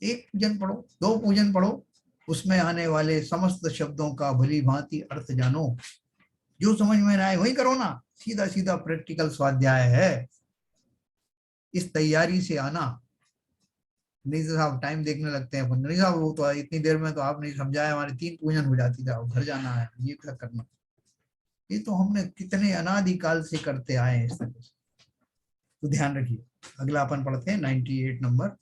एक पूजन पढ़ो, 2 पूजन पढ़ो, उसमें आने वाले समस्त शब्दों का भली भांति अर्थ जानो। जो समझ में ना आए वही करो ना, सीधा सीधा प्रैक्टिकल स्वाध्याय है, इस तैयारी से आना। नहीं तो साहब टाइम देखने लगते हैं अपन, नहीं साहब वो तो इतनी देर में तो आप नहीं समझाया, हमारी 3 पूजन हो जाती थी, घर जाना है, ये क्या करना। ये तो हमने कितने अनादिकाल से करते आए हैं इस तरह से। तो ध्यान रखिए। अगला अपन पढ़ते हैं 98 नंबर।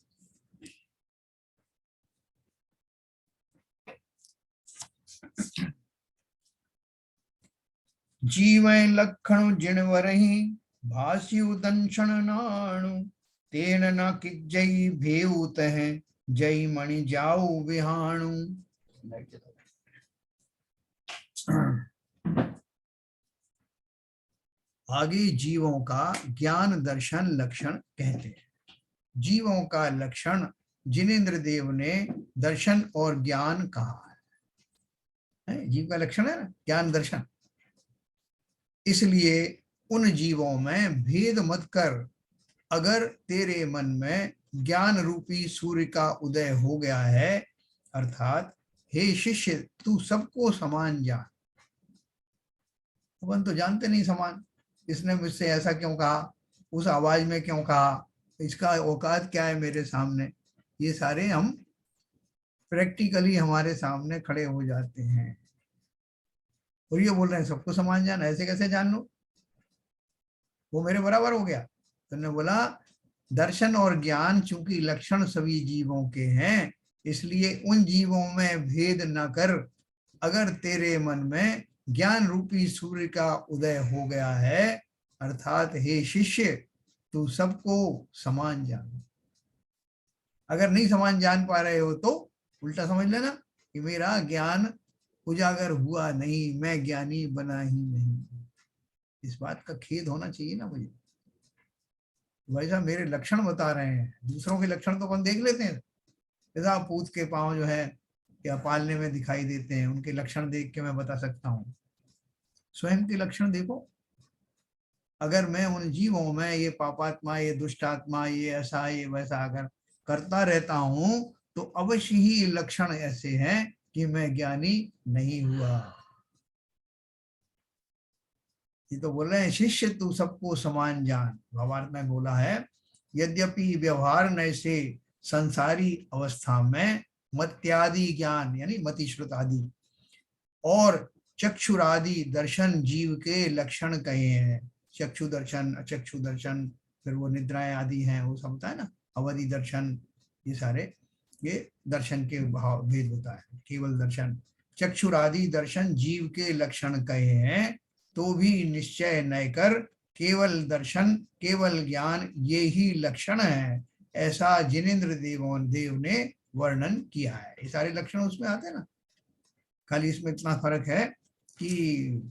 जीवै लखणु जिणवरहि भास्यु दंशन नाणु, तेन न किजई भेऊत है, जय मणि जाऊ विहाणु। आगे जीवों का ज्ञान दर्शन लक्षण कहते हैं। जीवों का लक्षण जिनेन्द्र देव ने दर्शन और ज्ञान कहा है। जीव का लक्षण है ना ज्ञान दर्शन। इसलिए उन जीवों में भेद मत कर, अगर तेरे मन में ज्ञान रूपी सूर्य का उदय हो गया है, अर्थात हे शिष्य तू सबको समान जान। अपन तो जानते नहीं समान, इसने मुझसे ऐसा क्यों कहा, उस आवाज में क्यों कहा, इसका औकात क्या है मेरे सामने, ये सारे हम प्रैक्टिकली हमारे सामने खड़े हो जाते हैं। और ये बोल रहे हैं सबको समान जान, ऐसे कैसे जान लो, वो मेरे बराबर हो गया। तो ने बोला दर्शन और ज्ञान चूंकि लक्षण सभी जीवों के हैं, इसलिए उन जीवों में भेद न कर, अगर तेरे मन में ज्ञान रूपी सूर्य का उदय हो गया है, अर्थात हे शिष्य तू सबको समान जान। अगर नहीं समान जान पा रहे हो तो उल्टा समझ लेना कि मेरा ज्ञान उजागर हुआ नहीं, मैं ज्ञानी बना ही नहीं। इस बात का खेद होना चाहिए ना मुझे, भाई साहब मेरे लक्षण बता रहे हैं, दूसरों के लक्षण तो अपन देख लेते हैं, जैसा पूत के पांव जो है या पालने में दिखाई देते हैं, उनके लक्षण देख के मैं बता सकता हूँ। स्वयं के लक्षण देखो, अगर मैं उन जीवों में ये पापात्मा, ये दुष्टात्मा, ये ऐसा ये वैसा अगर करता रहता हूं, तो अवश्य ही लक्षण ऐसे हैं कि मैं ज्ञानी नहीं हुआ। ये तो बोल रहे हैं शिष्य तू सबको समान जान। भावार्थ में बोला है यद्यपि व्यवहार नय से संसारी अवस्था में मत्यादि ज्ञान यानी मतिश्रुत आदि और चक्षुरादि दर्शन जीव के लक्षण कहे हैं। चक्षु दर्शन, अचक्षु दर्शन, फिर वो निद्राएं आदि हैं, वो सब होता है ना, अवधि दर्शन, ये सारे ये दर्शन के भाव भेद होता है। केवल दर्शन, चक्षुरादि दर्शन जीव के लक्षण कहे हैं, तो भी निश्चय न कर केवल दर्शन केवल ज्ञान ये ही लक्षण है, ऐसा जिनेन्द्र देव ने वर्णन किया है। ये सारे लक्षण उसमें आते हैं ना, खाली इसमें इतना फर्क है कि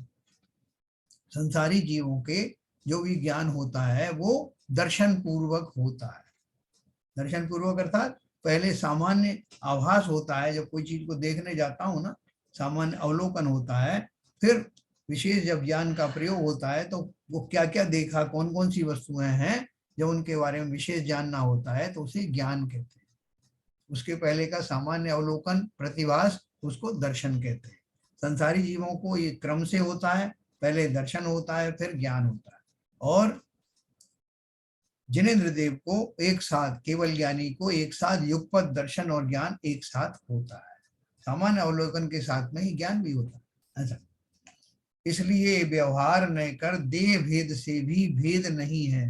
संसारी जीवों के जो भी ज्ञान होता है वो दर्शन पूर्वक होता है। दर्शन पूर्वक अर्थात पहले सामान्य आभास होता है, जब कोई चीज को देखने जाता हूं ना, सामान्य अवलोकन होता है, फिर विशेष जब ज्ञान का प्रयोग होता है तो वो क्या क्या देखा, कौन कौन सी वस्तुएं हैं, जब उनके बारे में विशेष जानना होता है तो उसे ज्ञान कहते हैं। उसके पहले का सामान्य अवलोकन प्रतिभास उसको दर्शन कहते हैं। संसारी जीवों को ये क्रम से होता है, पहले दर्शन होता है फिर ज्ञान होता है। और जिनेन्द्र देव को एक साथ, केवल ज्ञानी को एक साथ युगपत दर्शन और ज्ञान एक साथ होता है, सामान्य अवलोकन के साथ में ही ज्ञान भी होता है ऐसा। इसलिए व्यवहार न कर देह भेद से भी भेद नहीं है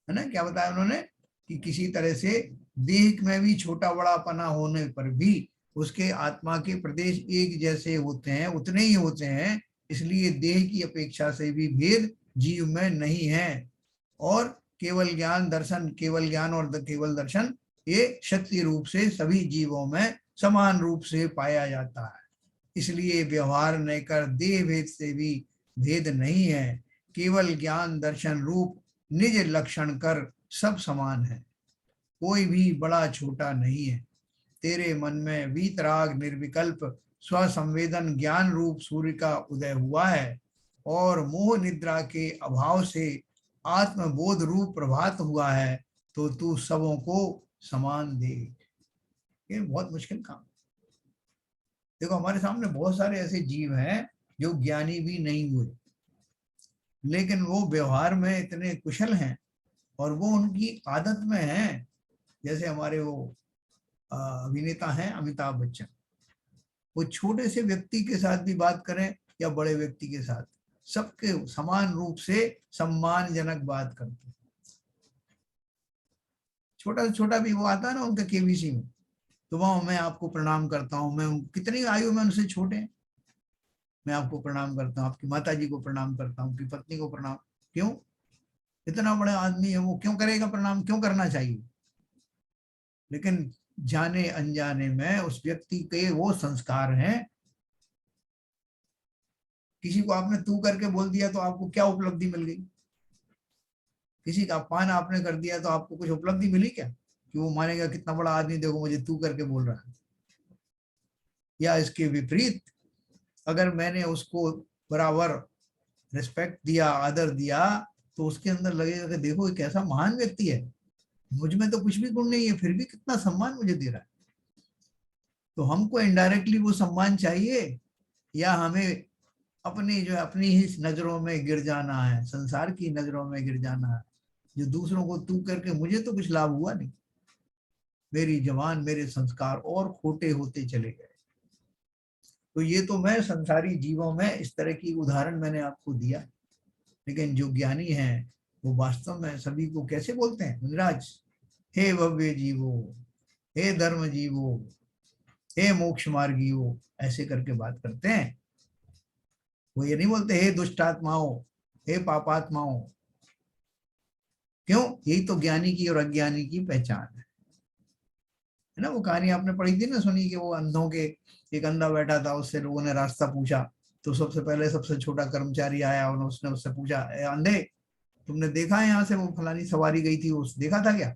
ना। क्या बताया उन्होंने कि किसी तरह से देह में भी छोटा बड़ा पना होने पर भी उसके आत्मा के प्रदेश एक जैसे होते हैं, उतने ही होते हैं। इसलिए देह की अपेक्षा से भी भेद जीव में नहीं है। और केवल ज्ञान दर्शन, केवल ज्ञान और केवल दर्शन ये शक्ति रूप से सभी जीवों में समान रूप से पाया जाता है। इसलिए व्यवहार न कर देह भेद से भी भेद नहीं है, केवल ज्ञान दर्शन रूप निज लक्षण कर सब समान है, कोई भी बड़ा छोटा नहीं है। तेरे मन में वीतराग निर्विकल्प स्वसंवेदन ज्ञान रूप सूर्य का उदय हुआ है, और मोह निद्रा के अभाव से आत्मबोध रूप प्रभात हुआ है, तो तू सबों को समान दे। ये बहुत मुश्किल काम। देखो हमारे सामने बहुत सारे ऐसे जीव हैं जो ज्ञानी भी नहीं हुए, लेकिन वो व्यवहार में इतने कुशल हैं और वो उनकी आदत में है। जैसे हमारे वो अभिनेता हैं अमिताभ बच्चन, वो छोटे से व्यक्ति के साथ भी बात करें या बड़े व्यक्ति के साथ, सबके समान रूप से सम्मानजनक बात करते हैं। छोटा से छोटा भी वो आता है ना उनका केबीसी में, तो वह मैं आपको प्रणाम करता हूँ, मैं कितनी आयु में उनसे छोटे हैं, मैं आपको प्रणाम करता हूँ, आपकी माता जी को प्रणाम करता हूँ, आपकी पत्नी को प्रणाम। क्यों? इतना बड़ा आदमी है वो, क्यों करेगा प्रणाम, क्यों करना चाहिए? लेकिन जाने अनजाने में उस व्यक्ति के वो संस्कार हैं। किसी को आपने तू करके बोल दिया तो आपको क्या उपलब्धि मिल गई? किसी का अपमान आपने कर दिया तो आपको कुछ उपलब्धि मिली क्या, कि वो मानेगा कितना बड़ा आदमी, देखो मुझे तू करके बोल रहा है? या इसके विपरीत, अगर मैंने उसको बराबर रिस्पेक्ट दिया, आदर दिया, तो उसके अंदर लगेगा कि देखो ये कैसा महान व्यक्ति है, मुझ में तो कुछ भी गुण नहीं है, फिर भी कितना सम्मान मुझे दे रहा है। तो हमको इनडायरेक्टली वो सम्मान चाहिए, या हमें अपनी जो अपनी ही नजरों में गिर जाना है, संसार की नजरों में गिर जाना है, जो दूसरों को तू करके मुझे तो कुछ लाभ हुआ नहीं, मेरी जवान मेरे संस्कार और खोटे होते चले गए। तो ये तो मैं संसारी जीवों में इस तरह की उदाहरण मैंने आपको दिया, लेकिन जो ज्ञानी हैं वो वास्तव में सभी को कैसे बोलते हैं मुनिराज? हे भव्य जीवो, हे धर्म जीवो, हे मोक्ष मार्गियो, ऐसे करके बात करते हैं। वो ये नहीं बोलते हे दुष्ट आत्माओं, हे पापात्माओं। क्यों? यही तो ज्ञानी की और अज्ञानी की पहचान है ना? वो कहानी आपने पढ़ी थी ना, सुनी, कि वो अंधों के, एक अंधा बैठा था, उससे लोगों ने रास्ता पूछा, तो सबसे पहले सबसे छोटा कर्मचारी आया और उसने उससे पूछा, ए अंधे, तुमने देखा है यहाँ से वो फलानी सवारी गई थी, उस देखा था क्या?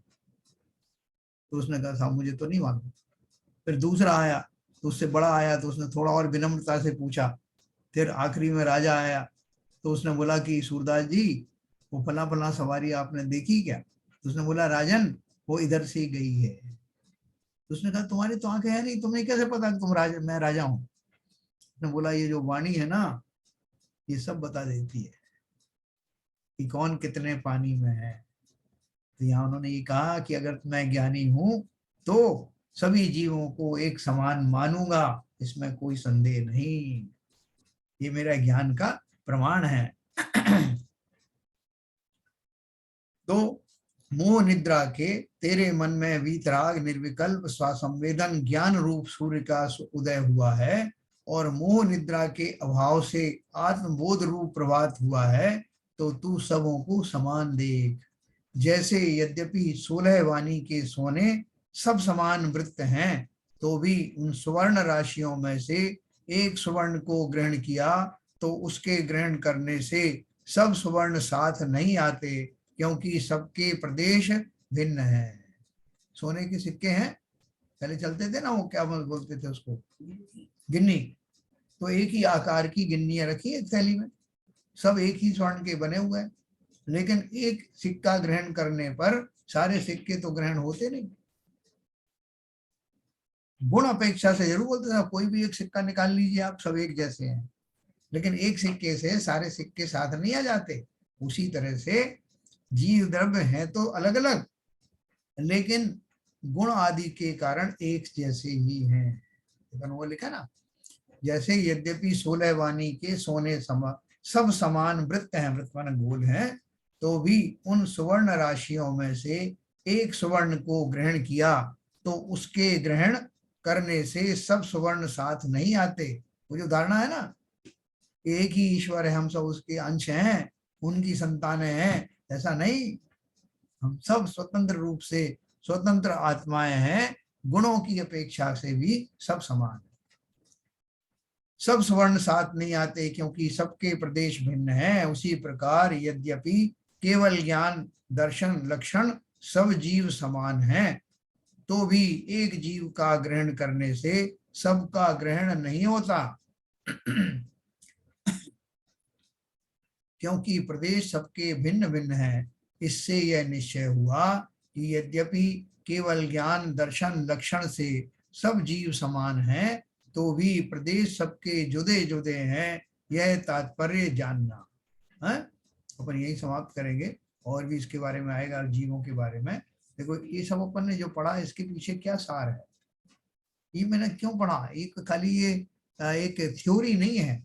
तो उसने कहा साहब मुझे तो नहीं मालूम। फिर दूसरा आया, तो उससे बड़ा आया, तो उसने थोड़ा और विनम्रता से पूछा। फिर आखिरी में राजा आया, तो उसने बोला कि सूरदास जी, वो फला फला सवारी आपने देखी क्या? तो उसने बोला राजन, वो इधर से गई है। तो उसने कहा तुम्हारी तो आंखें हैं नहीं, तुम्हें कैसे पता कि तुम राजा, मैं राजा हूँ? उसने बोला ये जो वाणी है ना, ये सब बता देती है कि कौन कितने पानी में है। तो यहाँ उन्होंने ये कहा कि अगर मैं ज्ञानी हूं तो सभी जीवों को एक समान मानूंगा, इसमें कोई संदेह नहीं, ये मेरा ज्ञान का प्रमाण है। तो मोह निद्रा के तेरे मन में वीतराग निर्विकल्प स्वसंवेदन ज्ञान रूप सूर्य का उदय हुआ है, और मोह निद्रा के अभाव से आत्मबोध रूप प्रभात हुआ है, तो तू सबों को समान देख। जैसे यद्यपि 16 वाणी के सोने सब समान वृत्त हैं, तो भी उन सुवर्ण राशियों में से एक सुवर्ण को ग्रहण किया तो उसके ग्रहण करने से सब सुवर्ण साथ नहीं आते, क्योंकि सबके प्रदेश भिन्न है। सोने के सिक्के हैं, पहले चलते थे ना, वो क्या बोलते थे उसको, गिन्नी। तो एक ही आकार की गिन्नियां रखी है थैली में, सब एक ही स्वर्ण के बने हुए हैं, लेकिन एक सिक्का ग्रहण करने पर सारे सिक्के तो ग्रहण होते नहीं। गुण अपेक्षा से जरूर बोलते हैं, कोई भी एक सिक्का निकाल लीजिए आप, सब एक जैसे हैं, लेकिन एक सिक्के से सारे सिक्के साथ नहीं आ जाते। उसी तरह से जीव द्रव्य है तो अलग अलग, लेकिन गुण आदि के कारण एक जैसे ही हैं। वो लिखा ना, जैसे यद्यपि 16 वाणी के सोने सब समान वृत्त हैं, वृत्त माने गोल हैं, तो भी उन सुवर्ण राशियों में से एक सुवर्ण को ग्रहण किया तो उसके ग्रहण करने से सब सुवर्ण साथ नहीं आते। वो जो धारणा है ना, एक ही ईश्वर है, हम सब उसके अंश हैं, उनकी संतानें हैं, ऐसा नहीं। हम सब स्वतंत्र रूप से स्वतंत्र आत्माएं हैं, गुणों की अपेक्षा से भी सब समान है। सब स्वर्ण साथ नहीं आते क्योंकि सबके प्रदेश भिन्न हैं। उसी प्रकार यद्यपि केवल ज्ञान दर्शन लक्षण सब जीव समान हैं, तो भी एक जीव का ग्रहण करने से सबका ग्रहण नहीं होता। क्योंकि प्रदेश सबके भिन्न भिन्न हैं। इससे यह निश्चय हुआ कि यद्यपि केवल ज्ञान दर्शन लक्षण से सब जीव समान हैं, तो भी प्रदेश सबके जुदे जुदे हैं, यह तात्पर्य जानना है। अपन यही समाप्त करेंगे, और भी इसके बारे में आएगा, जीवों के बारे में। देखो ये सब अपन ने जो पढ़ा इसके पीछे क्या सार है, ये मैंने क्यों पढ़ा। एक खाली ये एक थ्योरी नहीं है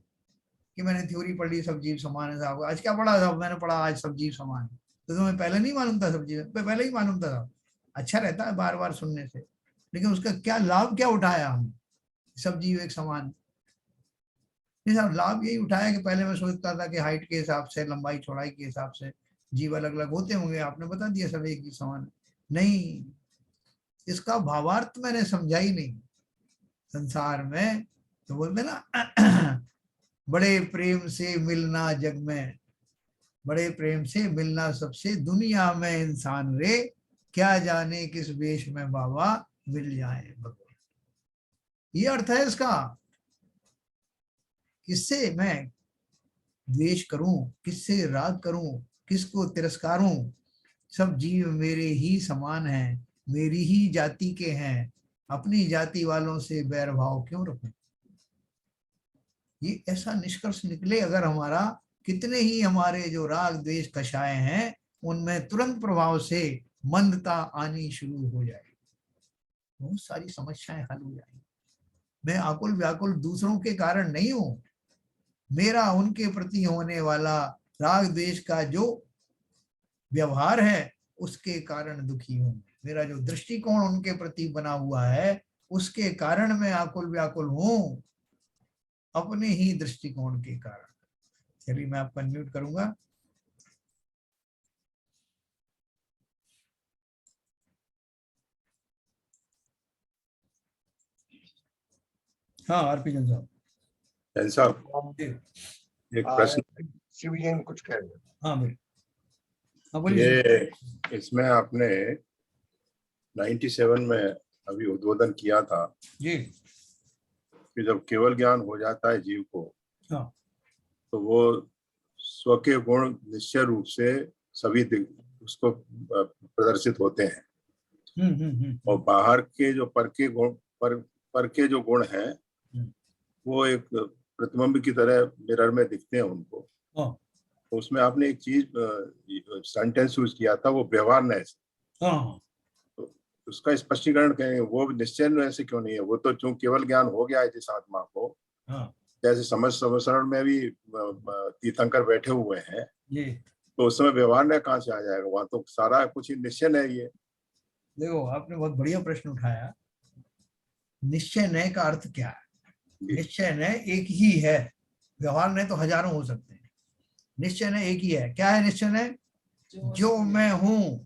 कि मैंने थ्योरी पढ़ ली सब जीव समान है साहब, आज क्या पढ़ा था, मैंने पढ़ा आज सब जीव समान है, तो तुम्हें पहले नहीं मालूम था सब जीव, पहले ही मालूम था। अच्छा रहता है बार बार सुनने से, लेकिन उसका क्या लाभ क्या उठाया हम, सब जीव एक समान। साहब लाभ यही उठाया कि पहले मैं सोचता था कि हाइट के हिसाब से, लंबाई चौड़ाई के हिसाब से जीव अलग अलग होते होंगे, आपने बता दिया सब एक ही समान। नहीं, इसका भावार्थ मैंने समझा ही नहीं। संसार में तो बोलते ना बड़े प्रेम से मिलना जग में, बड़े प्रेम से मिलना सबसे दुनिया में इंसान रे, क्या जाने किस वेश में बाबा मिल जाए भगवान। ये अर्थ है इसका। किससे मैं द्वेष करूं, किससे राग करूं, किसको तिरस्कारूं, सब जीव मेरे ही समान हैं, मेरी ही जाति के हैं, अपनी जाति वालों से बैर भाव क्यों रखूं। ये ऐसा निष्कर्ष निकले अगर हमारा, कितने ही हमारे जो राग द्वेष कषाय हैं उनमें तुरंत प्रभाव से मंदता आनी शुरू हो जाए, बहुत सारी समस्याएं हल हो जाएंगी। मैं आकुल व्याकुल दूसरों के कारण नहीं हूं, मेरा उनके प्रति होने वाला राग द्वेष का जो व्यवहार है उसके कारण दुखी हूं। मेरा जो दृष्टिकोण उनके प्रति बना हुआ है उसके कारण मैं आकुल व्याकुल हूं, अपने ही दृष्टिकोण के कारण। चलिए मैं आपको अनम्यूट करूंगा। हाँ आरपी साहब। एक प्रश्न शिवजन कुछ कह रहे। हाँ भाई, हाँ ये इसमें आपने 97 में अभी उद्बोधन किया था जी कि जब केवल ज्ञान हो जाता है जीव को, हाँ, तो वो स्व के गुण निश्चय रूप से सभी उसको प्रदर्शित होते हैं। और बाहर के जो पर के जो गुण हैं वो एक प्रतिबिंब की तरह मिरर में दिखते हैं उनको। तो उसमें आपने एक चीज सेंटेंस यूज किया था, वो व्यवहारनेस। तो उसका स्पष्टीकरण करेंगे, वो निश्चय ऐसे क्यों नहीं है, वो तो चूंकि केवल ज्ञान हो गया है जिस आत्मा को, जैसे समस्रण में भी तीर्थंकर बैठे हुए हैं, तो उस समय व्यवहार न कहाँ से आ जाएगा, वहां तो सारा कुछ ही निश्चय है। ये देखो आपने बहुत बढ़िया प्रश्न उठाया। निश्चय नय का अर्थ क्या है? निश्चय नय एक ही है, व्यवहार नय तो हजारों हो सकते हैं, निश्चय नय एक ही है। क्या है निश्चय नय? जो मैं हूं,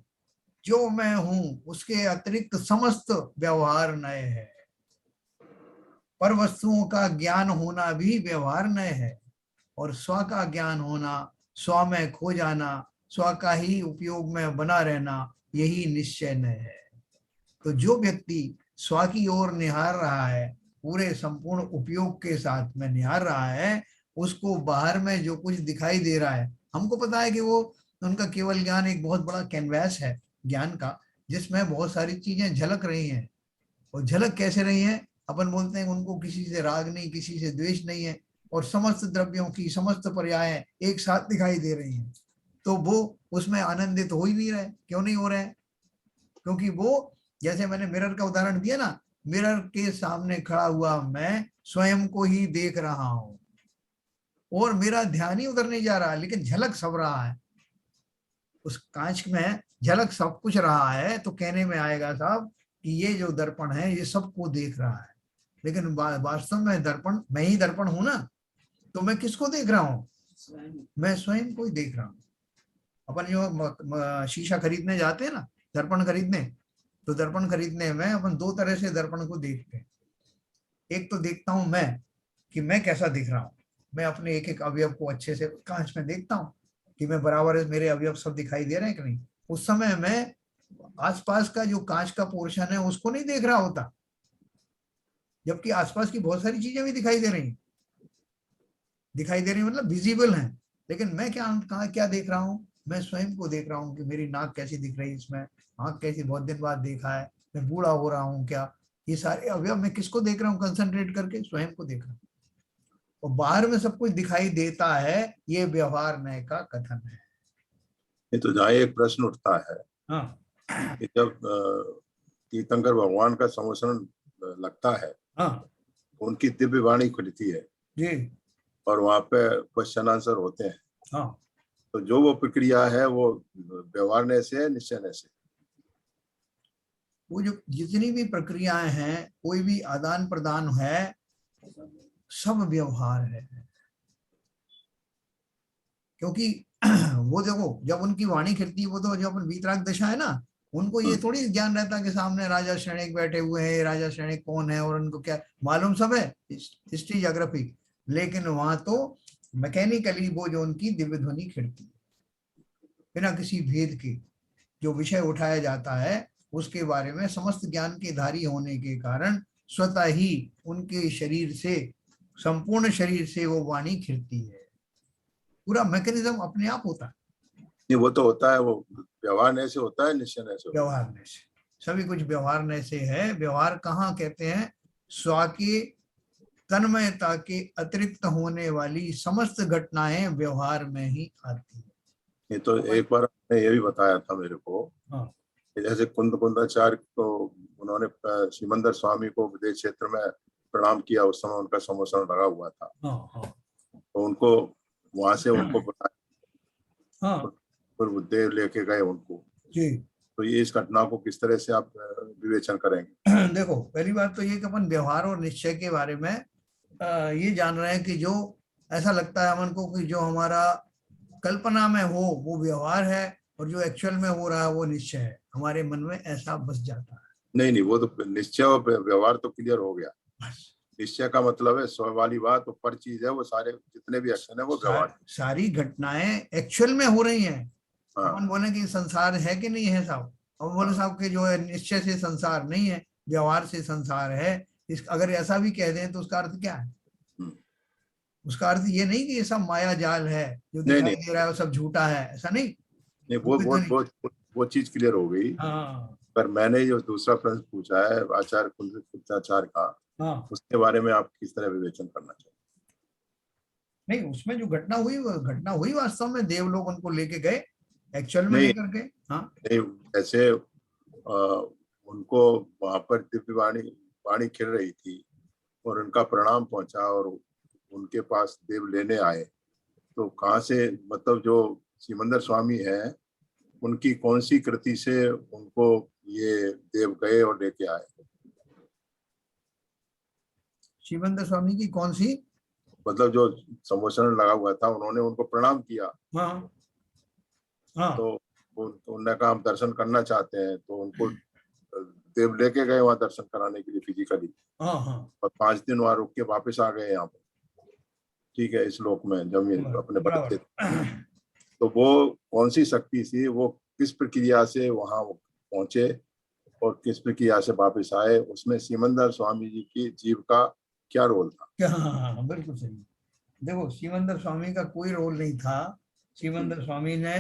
जो मैं हूं उसके अतिरिक्त समस्त व्यवहार नय है। पर वस्तुओं का ज्ञान होना भी व्यवहार नय है, और स्व का ज्ञान होना, स्व में खो जाना, स्व का ही उपयोग में बना रहना, यही निश्चय नय है। तो जो व्यक्ति स्व की ओर निहार रहा है, पूरे संपूर्ण उपयोग के साथ में निहार रहा है, उसको बाहर में जो कुछ दिखाई दे रहा है, हमको पता है कि वो उनका केवल ज्ञान एक बहुत बड़ा कैनवास है ज्ञान का, जिसमें बहुत सारी चीजें झलक रही हैं। और झलक कैसे रही है? अपन बोलते हैं उनको किसी से राग नहीं, किसी से द्वेष नहीं है, और समस्त द्रव्यों की समस्त पर्याय एक साथ दिखाई दे रही हैं, तो वो उसमें आनंदित हो ही नहीं रहे। क्यों नहीं हो रहे? क्योंकि वो, जैसे मैंने मिरर का उदाहरण दिया ना, मिरर के सामने खड़ा हुआ मैं स्वयं को ही देख रहा हूं, और मेरा ध्यान ही उधर नहीं जा रहा, लेकिन झलक सब रहा है उस कांच में, झलक सब कुछ रहा है। तो कहने में आएगा साहब कि ये जो दर्पण है ये सबको देख रहा है, लेकिन वास्तव में दर्पण मैं ही दर्पण हूं ना। तो मैं किसको देख रहा हूँ? मैं स्वयं को ही देख रहा हूँ। अपन जो शीशा खरीदने जाते हैं ना, दर्पण खरीदने, तो दर्पण खरीदने में अपन दो तरह से दर्पण को देखते हैं। एक तो देखता हूं मैं कि मैं कैसा दिख रहा हूं, मैं अपने एक एक अवयव को अच्छे से कांच में देखता हूं कि मैं बराबर मेरे अवयव सब दिखाई दे रहे हैं कि नहीं। उस समय मैं आसपास का जो कांच का पोर्शन है उसको नहीं देख रहा होता, जबकि आसपास की बहुत सारी चीजें भी दिखाई दे रही मतलब विजिबल हैं। लेकिन मैं क्या देख रहा हूँ? मैं स्वयं को देख रहा हूँ कि मेरी नाक कैसी दिख रही है, इसमें आंख कैसी, बहुत दिन बाद देखा है, मैं बूढ़ा हो रहा हूँ क्या, ये सारे अवयव मैं किसको देख रहा हूँ? कंसंट्रेट करके स्वयं को देख रहा हूँ। और बाहर में सब कुछ दिखाई देता है, ये व्यवहार नय का कथन है। ये तो जहाँ एक प्रश्न उठता है हाँ कि जब तीर्थंकर भगवान का समोसरण लगता है, हाँ उनकी दिव्य वाणी खुलती है जी और वहां पे क्वेश्चन आंसर होते हैं, हाँ। तो जो वो प्रक्रिया है वो व्यवहार से है, निश्चय से? वो जो जितनी भी प्रक्रियाएं हैं, कोई भी आदान प्रदान है, सब व्यवहार है। क्योंकि वो देखो, जब उनकी वाणी खिलती है, वो तो जब वीतराग दशा है ना, उनको ये थोड़ी ज्ञान रहता कि सामने राजा श्रेणिक बैठे हुए हैं, राजा श्रेणिक कौन है, और उनको क्या मालूम, सब है हिस्ट्री ज्योग्राफी। लेकिन वहां तो मैकेनिकली वो जो उनकी दिव्य ध्वनि खिलती है, बिना किसी भेद के जो विषय उठाया जाता है उसके बारे में समस्त ज्ञान के धारी होने के कारण स्वतः ही उनके शरीर से, संपूर्ण शरीर से वो वाणी खिलती है। पूरा मैकेनिज्म अपने आप होता है। नहीं, वो तो होता है, वो व्यवहार से होता है, निश्चय से होता है। व्यवहार से सभी कुछ व्यवहार से है। व्यवहार कहाँ कहते हैं? स्व के तन्मयता के अतिरिक्त होने वाली समस्त घटनाएं व्यवहार में ही आती है। ये तो एक बार आपने ये भी बताया था मेरे को, हाँ जैसे कुंदाचार्य को उन्होंने सिमंदर स्वामी को विदेश क्षेत्र में प्रणाम किया, उस समय उनका समोसरण लगा हुआ था। हाँ हाँ तो उनको वहां से उनको बुलाया, हाँ फिर देव लेके गए उनको। जी। तो ये इस घटना को किस तरह से आप विवेचन करेंगे? देखो, पहली बात तो ये कि अपन व्यवहार और निश्चय के बारे में ये जान रहे हैं कि जो ऐसा लगता है हमन को कि जो हमारा कल्पना में हो वो व्यवहार है, और जो एक्चुअल में हो रहा है वो निश्चय है। हमारे मन में ऐसा बस जाता है। नहीं नहीं, वो तो निश्चय और व्यवहार तो क्लियर हो गया। बस निश्चय का मतलब है स्व वाली बात, ऊपर चीज है, वो सारे जितने भी एक्शन है वो व्यवहार। सारी घटनाएं एक्चुअल में हो रही हैं। अपन हाँ बोले कि संसार है कि नहीं है साहब, हम बोले हाँ साहब कि जो है निश्चय से संसार नहीं है, व्यवहार से संसार है। इस अगर ऐसा भी कह दें तो उसका अर्थ क्या है? हम्म। उसका अर्थ ये नहीं कि ये सब माया जाल है, जो नहीं दिखाई नहीं दे रहा है वो सब झूठा है, ऐसा नहीं। नहीं, वो भी तो नहीं। वो चीज क्लियर हो गई। हाँ पर मैंने जो दूसरा प्रश्न पूछा है आचार्य कुलचाचार्य का, हाँ। उसके बारे में आप किस तरह विवेचन करना चाहिए? नहीं, उसमें जो घटना हुई वो घटना हुई वास्तव में, देवलोग उनको लेके गए एक्चुअल में नहीं लेकर के। हाँ नहीं, ऐसे उनको वहां पर दिव्य वाणी वाणी खिल रही थी और उनका प्रणाम पहुंचा और उनके पास देव लेने आए, तो कहाँ से, मतलब जो सिमंदर स्वामी है उनकी कौन सी कृति से उनको ये देव गए और लेके आए? शिवानंद स्वामी की कौन सी? मतलब जो सम्मोचन लगा हुआ था, उन्होंने उनको प्रणाम किया, हाँ हाँ तो उन्होंने कहा हम दर्शन करना चाहते हैं, तो उनको देव लेके गए वहां दर्शन कराने के लिए फिजिकली, हाँ हाँ। और 5 दिन वहां रुक के वापस आ गए यहाँ पर। ठीक है, इस लोक में जमीन अपने बराबर। बदलते। तो वो कौन सी शक्ति थी, वो किस प्रक्रिया से वहां पहुंचे और किस प्रक्रिया से वापस आए, उसमें सिमंदर स्वामी जी की जीव का क्या रोल था? क्या? हाँ हाँ हाँ, बिल्कुल सही। देखो, शिवंदर स्वामी का कोई रोल नहीं था। हम्म, शिवंदर स्वामी ने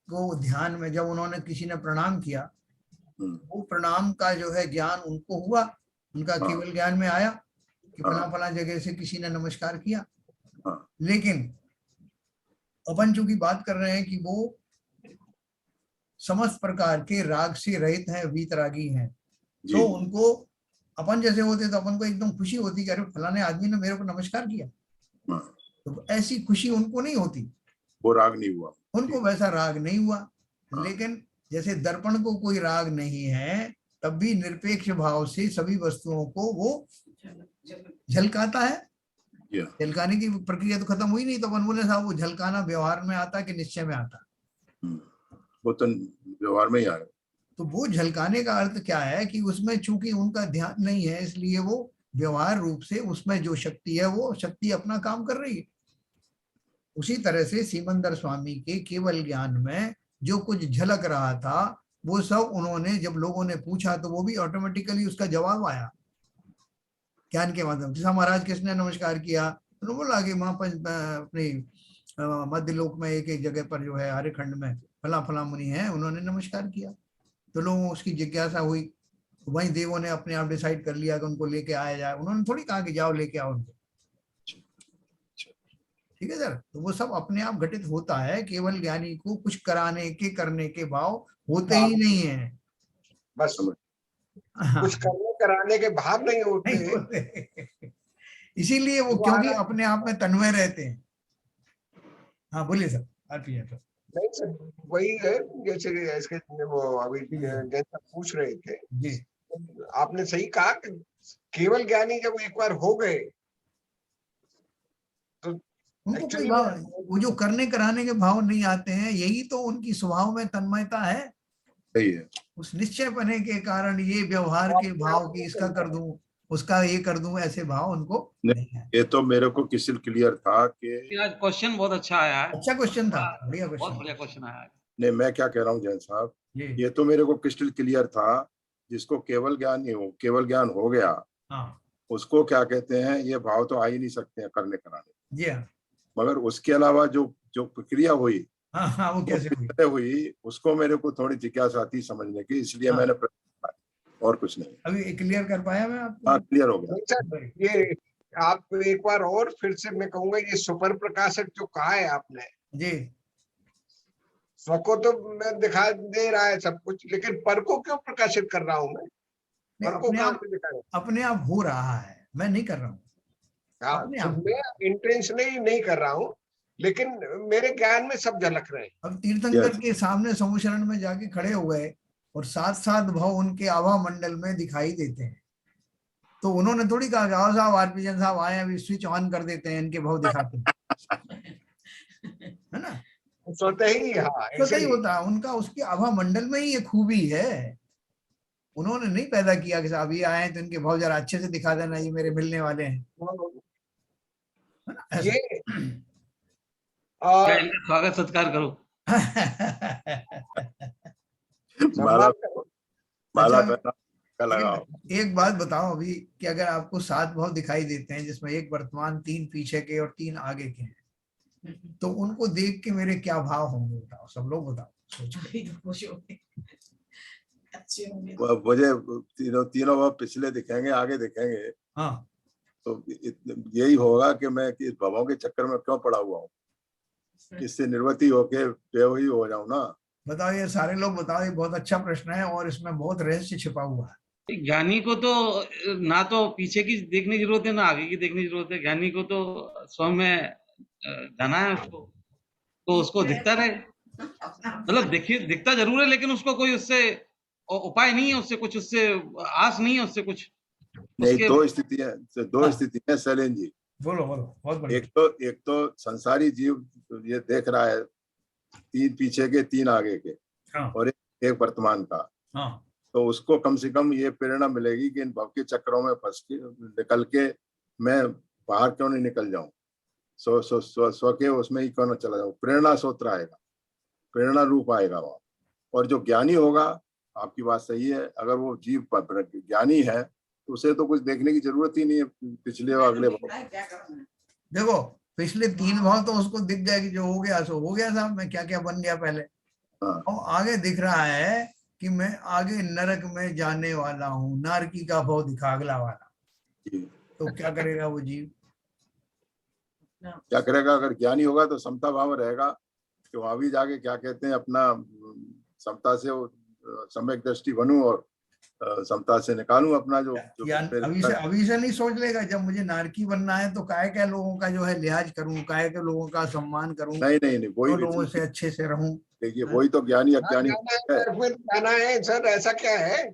को ध्यान में जब उन्होंने किसी ने प्रणाम किया, हम्म, वो प्रणाम का जो है ज्ञान उनको हुआ, उनका हाँ केवल ज्ञान में आया कि फला हाँ फला जगह से किसी ने नमस्कार किया। हाँ लेकिन अपन चूंकि बात कर रहे हैं कि वो समस्त प्रकार के राग से रहित हैं, वीतरागी हैं, जी तो उनको, अपन जैसे होते तो अपन को एकदम खुशी होती कि अरे फलाने आदमी ने मेरे को नमस्कार किया। हाँ। तो ऐसी खुशी उनको नहीं होती, वो राग नहीं हुआ। उनको ठीक। वैसा राग नहीं हुआ। हाँ लेकिन जैसे दर्पण को कोई राग नहीं है, तब भी निरपेक्ष भाव से सभी वस्तुओं को वो झलकाता है। जी हाँ। झलकाने की प्रक्रिया तो खत्म हुई नहीं, तो अपन बोले साहब वो झलकाना व्यवहार में आता कि निश्चय में आता? हम्म, वो तो व्यवहार में ही आ गया। तो वो झलकाने का अर्थ क्या है कि उसमें चूंकि उनका ध्यान नहीं है, इसलिए वो व्यवहार रूप से उसमें जो शक्ति है वो शक्ति अपना काम कर रही है। उसी तरह से सिमंदर स्वामी के केवल ज्ञान में जो कुछ झलक रहा था, वो सब उन्होंने, जब लोगों ने पूछा तो वो भी ऑटोमेटिकली उसका जवाब आया ज्ञान के माध्यम से। जैसा महाराज किसने नमस्कार किया, उन्होंने बोला कि वहां पर अपनी मध्य लोक में एक एक जगह पर जो है आर्यखंड में फला फला मुनि है, उन्होंने नमस्कार किया। तो लोगों को उसकी जिज्ञासा हुई, वहीं देवों ने अपने आप डिसाइड कर लिया कि उनको लेके आया जाए। उन्होंने थोड़ी कहा कि जाओ लेके आओ उनको। ठीक है सर। तो वो सब अपने आप घटित होता है, केवल ज्ञानी को कुछ कराने के करने के भाव होते ही नहीं है। बस हाँ, कुछ करने कराने के भाव नहीं होते, नहीं होते। इसीलिए वो क्योंकि अपने आप में तन्मय रहते हैं। हाँ बोलिए सर, आप ये सर। नहीं सर, वही है जैसे इसके वो अभी जैसा पूछ रहे थे जी, आपने सही कहा कि केवल ज्ञानी जब एक बार हो गए तो उनको कोई एक्चुअली भाव, वो जो करने कराने के भाव नहीं आते हैं, यही तो उनकी स्वभाव में तन्मयता है। सही है। उस निश्चय बने के कारण ये व्यवहार के भाव की इसका कर दूं, उसका ये कर दूं, ऐसे भाव उनको नहीं है। ये तो मेरे को क्रिस्टल क्लियर था कि आज क्वेश्चन बहुत अच्छा आया है। अच्छा क्वेश्चन था, बढ़िया बहुत क्वेश्चन। बढ़िया क्वेश्चन आया है। नहीं, मैं क्या कह रहा हूँ जैन साहब, जी, ये तो मेरे को क्रिस्टल क्लियर था। जिसको केवल ज्ञान हो गया, हाँ उसको क्या कहते हैं, ये भाव तो आ ही नहीं सकते हैं करने कराने। जी, हाँ मगर उसके अलावा जो जो प्रक्रिया हुई, हाँ हाँ, वो वो कैसे किस हुई? तरह हुई, उसको मेरे को थोड़ी जिज्ञासा थी समझने की, इसलिए हाँ। मैंने प्रश्न किया, और कुछ नहीं। अभी क्लियर कर पाया मैं आपको? हाँ, क्लियर हो गया। नहीं सर, ये आप एक बार और फिर से मैं कहूंगा, ये सुपर प्रकाशक जो कहा है आपने, जी, स्व को तो मैं दिखा दे रहा है सब कुछ, लेकिन पर को क्यों प्रकाशित कर रहा हूं मैं? नहीं, पर को अपने कहां आप, से दिखाया? अपने आप हो रहा है, मैं नहीं कर रहा हूँ। हाँ, अपने तो आप। मैं इंटेंशनली नहीं कर रहा हूँ, लेकिन मेरे ज्ञान में सब झलक रहे हैं। अब तीर्थंकर के सामने समूह में जाके खड़े हो गए और साथ साथ भाव उनके आभा मंडल में दिखाई देते हैं, तो उन्होंने थोड़ी कहा कि आओ साहब, आरपीएन साहब आए, अभी स्विच ऑन कर देते हैं, इनके भाव दिखाते हैं। है ना? स्वतः ही, हाँ तो ऐसे नहीं ही। होता उनका, उसके आभा मंडल में ही ये खूबी है। उन्होंने नहीं पैदा किया कि साहब ये आए हैं तो इनके भाव जरा अच्छे से दिखा देना, ये मेरे मिलने वाले हैं, है ना? ऐसा। ये इनका स्वागत सत्कार करो। माला सम्मान करो। माला अच्छा, पहना का लगाओ। लेकिन एक बात बताओ अभी, कि अगर आपको 7 भाव दिखाई देते हैं, जिसमें एक वर्तमान, 3 पीछे के और 3 आगे के हैं, तो उनको देख के मेरे क्या भाव होंगे? बताओ, सब लोग बताओ, सोच। अच्छे होंगे। मुझे तीनों वो पिछले दिखेंगे, आगे दिखेंगे, हाँ, तो यही होगा कि मैं इस भवों के चक्कर में क्यों पड़ा हुआ हूँ, इससे निर्वृत्ति होके बेवही हो जाऊं ना। बताओ, ये सारे लोग बताओ, ये बहुत अच्छा प्रश्न है और इसमें बहुत रहस्य छिपा हुआ है। ज्ञानी को तो ना तो पीछे की देखने की जरूरत है, ना आगे की देखने की जरूरत है। ज्ञानी को तो स्वयं में जाना है उसको, तो उसको दिखता रहे। मतलब देखिए, दिखता जरूर है, लेकिन उसको कोई उससे उपाय नहीं है, उससे कुछ, उससे आस नहीं है, उससे कुछ नहीं, उसके। दो स्थिति है शैलेंद्र जी। बोलो बोलो, बहुत बढ़िया। एक तो संसारी जीव ये देख रहा है 3 पीछे के 3 आगे के, हाँ, और एक वर्तमान का, हाँ, तो उसको कम से कम ये प्रेरणा मिलेगी कि इन भव के चक्रों में फंस के निकल के मैं बाहर क्यों नहीं निकल जाऊं, स्व के उसमें ही क्यों ना चला जाऊं। प्रेरणा सूत्र आएगा, प्रेरणा रूप आएगा वहां। और जो ज्ञानी होगा, आपकी बात सही है, अगर वो जीव ज्ञानी है तो उसे तो कुछ देखने की जरूरत ही नहीं है पिछले और अगले भाव। देखो, पिछले 3 भाव तो उसको दिख गया कि जो हो गया सो हो गया साहब, मैं क्या क्या बन गया पहले। हाँ, और आगे दिख रहा है कि मैं आगे नरक में जाने वाला हूँ, नारकी का भाव दिखा अगला वाला। तो क्या करेगा वो जीव? क्या करेगा? अगर ज्ञानी होगा तो समता भाव रहेगा कि वहां भी जाके क्या कहते हैं, अपना समता से सम्यक दृष्टि बनूं और समता से निकालूं अपना जो अभी से नहीं सोच लेगा, जब मुझे नारकी बनना है तो काय क्या लोगों का जो है लिहाज करूं, काय के लोगों का सम्मान करूं, नहीं, वही लोगों से अच्छे से रहूं। देखिए, वही तो ज्ञानी अज्ञानी नरक में जाना है सर, ऐसा क्या है?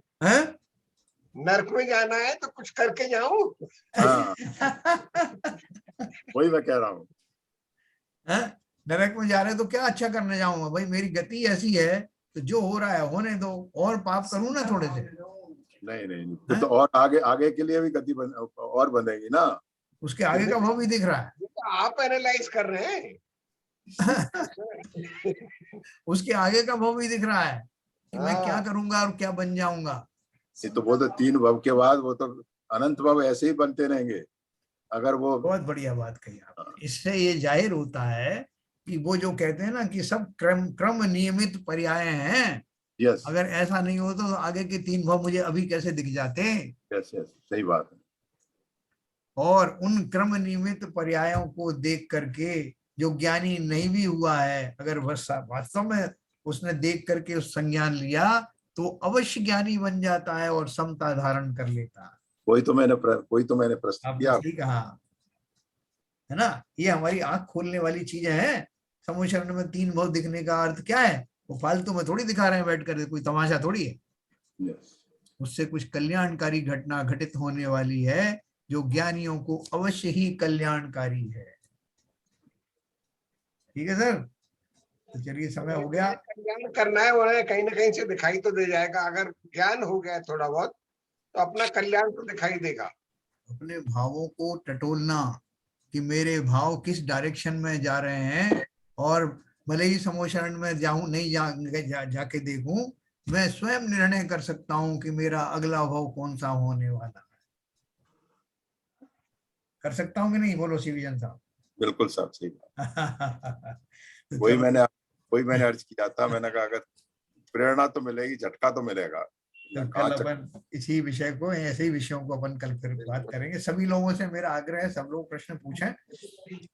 नरक में जाना है तो कुछ करके जाऊं। हाँ, वही मैं कह रहा हूँ। नरक में जा रहे तो क्या अच्छा करने जाऊंगा भाई, मेरी गति ऐसी है, तो जो हो रहा है होने दो, और पाप करूं ना थोड़े से। नहीं, तो और आगे के लिए भी गति और बनेगी ना। उसके आगे का भाव भी दिख रहा है। तो आप एनालाइज कर रहे हैं। उसके आगे का भाव भी दिख रहा है कि मैं क्या हाँ। करूंगा और क्या बन जाऊंगा। ये तो वो तो 3 भव के बाद वो तो अनंत भव ऐसे ही बनते रहेंगे अगर वो। बहुत बढ़िया बात कही आपने। इससे ये जाहिर होता है कि वो जो कहते हैं ना कि सब क्रम नियमित पर्याय हैं। यस, अगर ऐसा नहीं हो तो आगे के 3 भाव मुझे अभी कैसे दिख जाते? यस, सही बात है। और उन क्रम नियमित पर्यायों को देख करके जो ज्ञानी नहीं भी हुआ है, अगर वास्तव में उसने देख करके उस संज्ञान लिया तो अवश्य ज्ञानी बन जाता है और समता धारण कर लेता है। वही तो मैंने प्रश्न आपने किया। सही कहा है ना, ये हमारी आंख खोलने वाली चीजें हैं। समूह शरण में तीन भाव दिखने का अर्थ क्या है? वो फालतू में थोड़ी दिखा रहे हैं बैठ कर, कोई तमाशा थोड़ी है। Yes. उससे कुछ कल्याणकारी घटना घटित होने वाली है जो ज्ञानियों को अवश्य ही कल्याणकारी है। ठीक है सर, तो चलिए समय हो गया। कल्याण करना है, उन्हें कहीं ना कहीं से दिखाई तो दे जाएगा। अगर ज्ञान हो गया थोड़ा बहुत तो अपना कल्याण तो दिखाई देगा। अपने भावों को टटोलना कि मेरे भाव किस डायरेक्शन में जा रहे हैं, और भले ही समूह शरण में जाऊं नहीं जाके देखूं, मैं स्वयं निर्णय कर सकता हूं कि मेरा अगला भाव कौन सा होने वाला है। कर सकता हूं कि नहीं, बोलो शिवजन साहब? बिल्कुल साहब, सही बात। तो वही मैंने अर्ज किया था। मैंने कहा अगर प्रेरणा तो मिलेगी, झटका तो मिलेगा। तो कल अपन इसी विषय को, ऐसे ही विषयों को अपन कल फिर बात करेंगे। सभी लोगों से मेरा आग्रह है, सब लोग प्रश्न पूछें,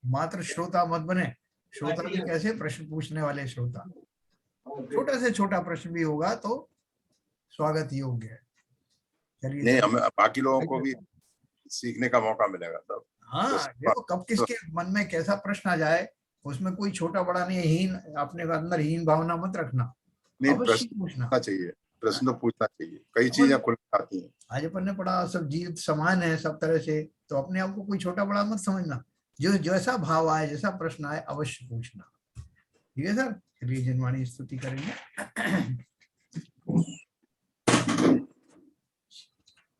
मात्र श्रोता मत बने। श्रोता भी कैसे, प्रश्न पूछने वाले श्रोता। छोटा से छोटा प्रश्न भी होगा तो स्वागत योग्य है। चलिए, नहीं, हमें बाकी लोगों को भी सीखने का मौका मिलेगा तब। हाँ, देखो कब किसके मन में कैसा प्रश्न आ जाए, उसमें कोई छोटा बड़ा नहीं, हीन अपने अंदर हीन भावना मत रखना। नहीं, अवश्य पूछना चाहिए, प्रश्न तो पूछना चाहिए। कई चीजें खुल आती हैं। आज अपन ने पढ़ा, सब जीव समान है सब तरह से, तो अपने आप को कोई छोटा बड़ा मत समझना। जो जैसा भाव आए, जैसा प्रश्न आए, अवश्य पूछना। ठीक है सर, चलिए जिनवाणी स्तुति करेंगे।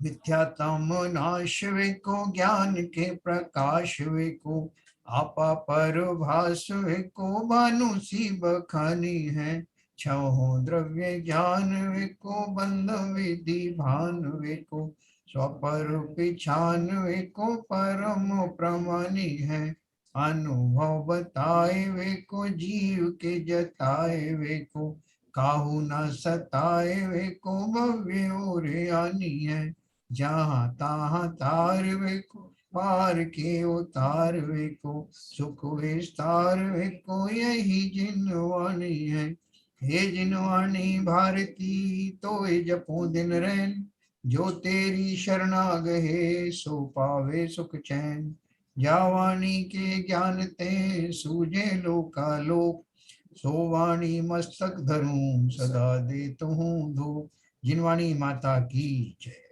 मिथ्यात्म नाश वे को, ज्ञान के प्रकाश वे को, आपा पर भास वे को, भानु सी बखानी है। छहो द्रव्य ज्ञान वे को, बंध विधि भान वे को, स्वपर पिछान वे को, परम प्रमाणी है। अनुभव बताए वे को, जीव के जताए वे को, काहू न सताए वे को, भव्य और आनी है। जहाँ तहाँ तार वे को, पार के उतार वे को, सुख विस्तार वे को, यही जिनवाणी है। हे जिनवाणी भारती, तो जपो दिन रैन, जो तेरी शरणाग है, सो पावे सुख चैन। जावाणी के ज्ञान ते, सूझे लोका लोक, सो वाणी मस्तक धरूं, सदा दे तू धूप। जिनवाणी माता की जय।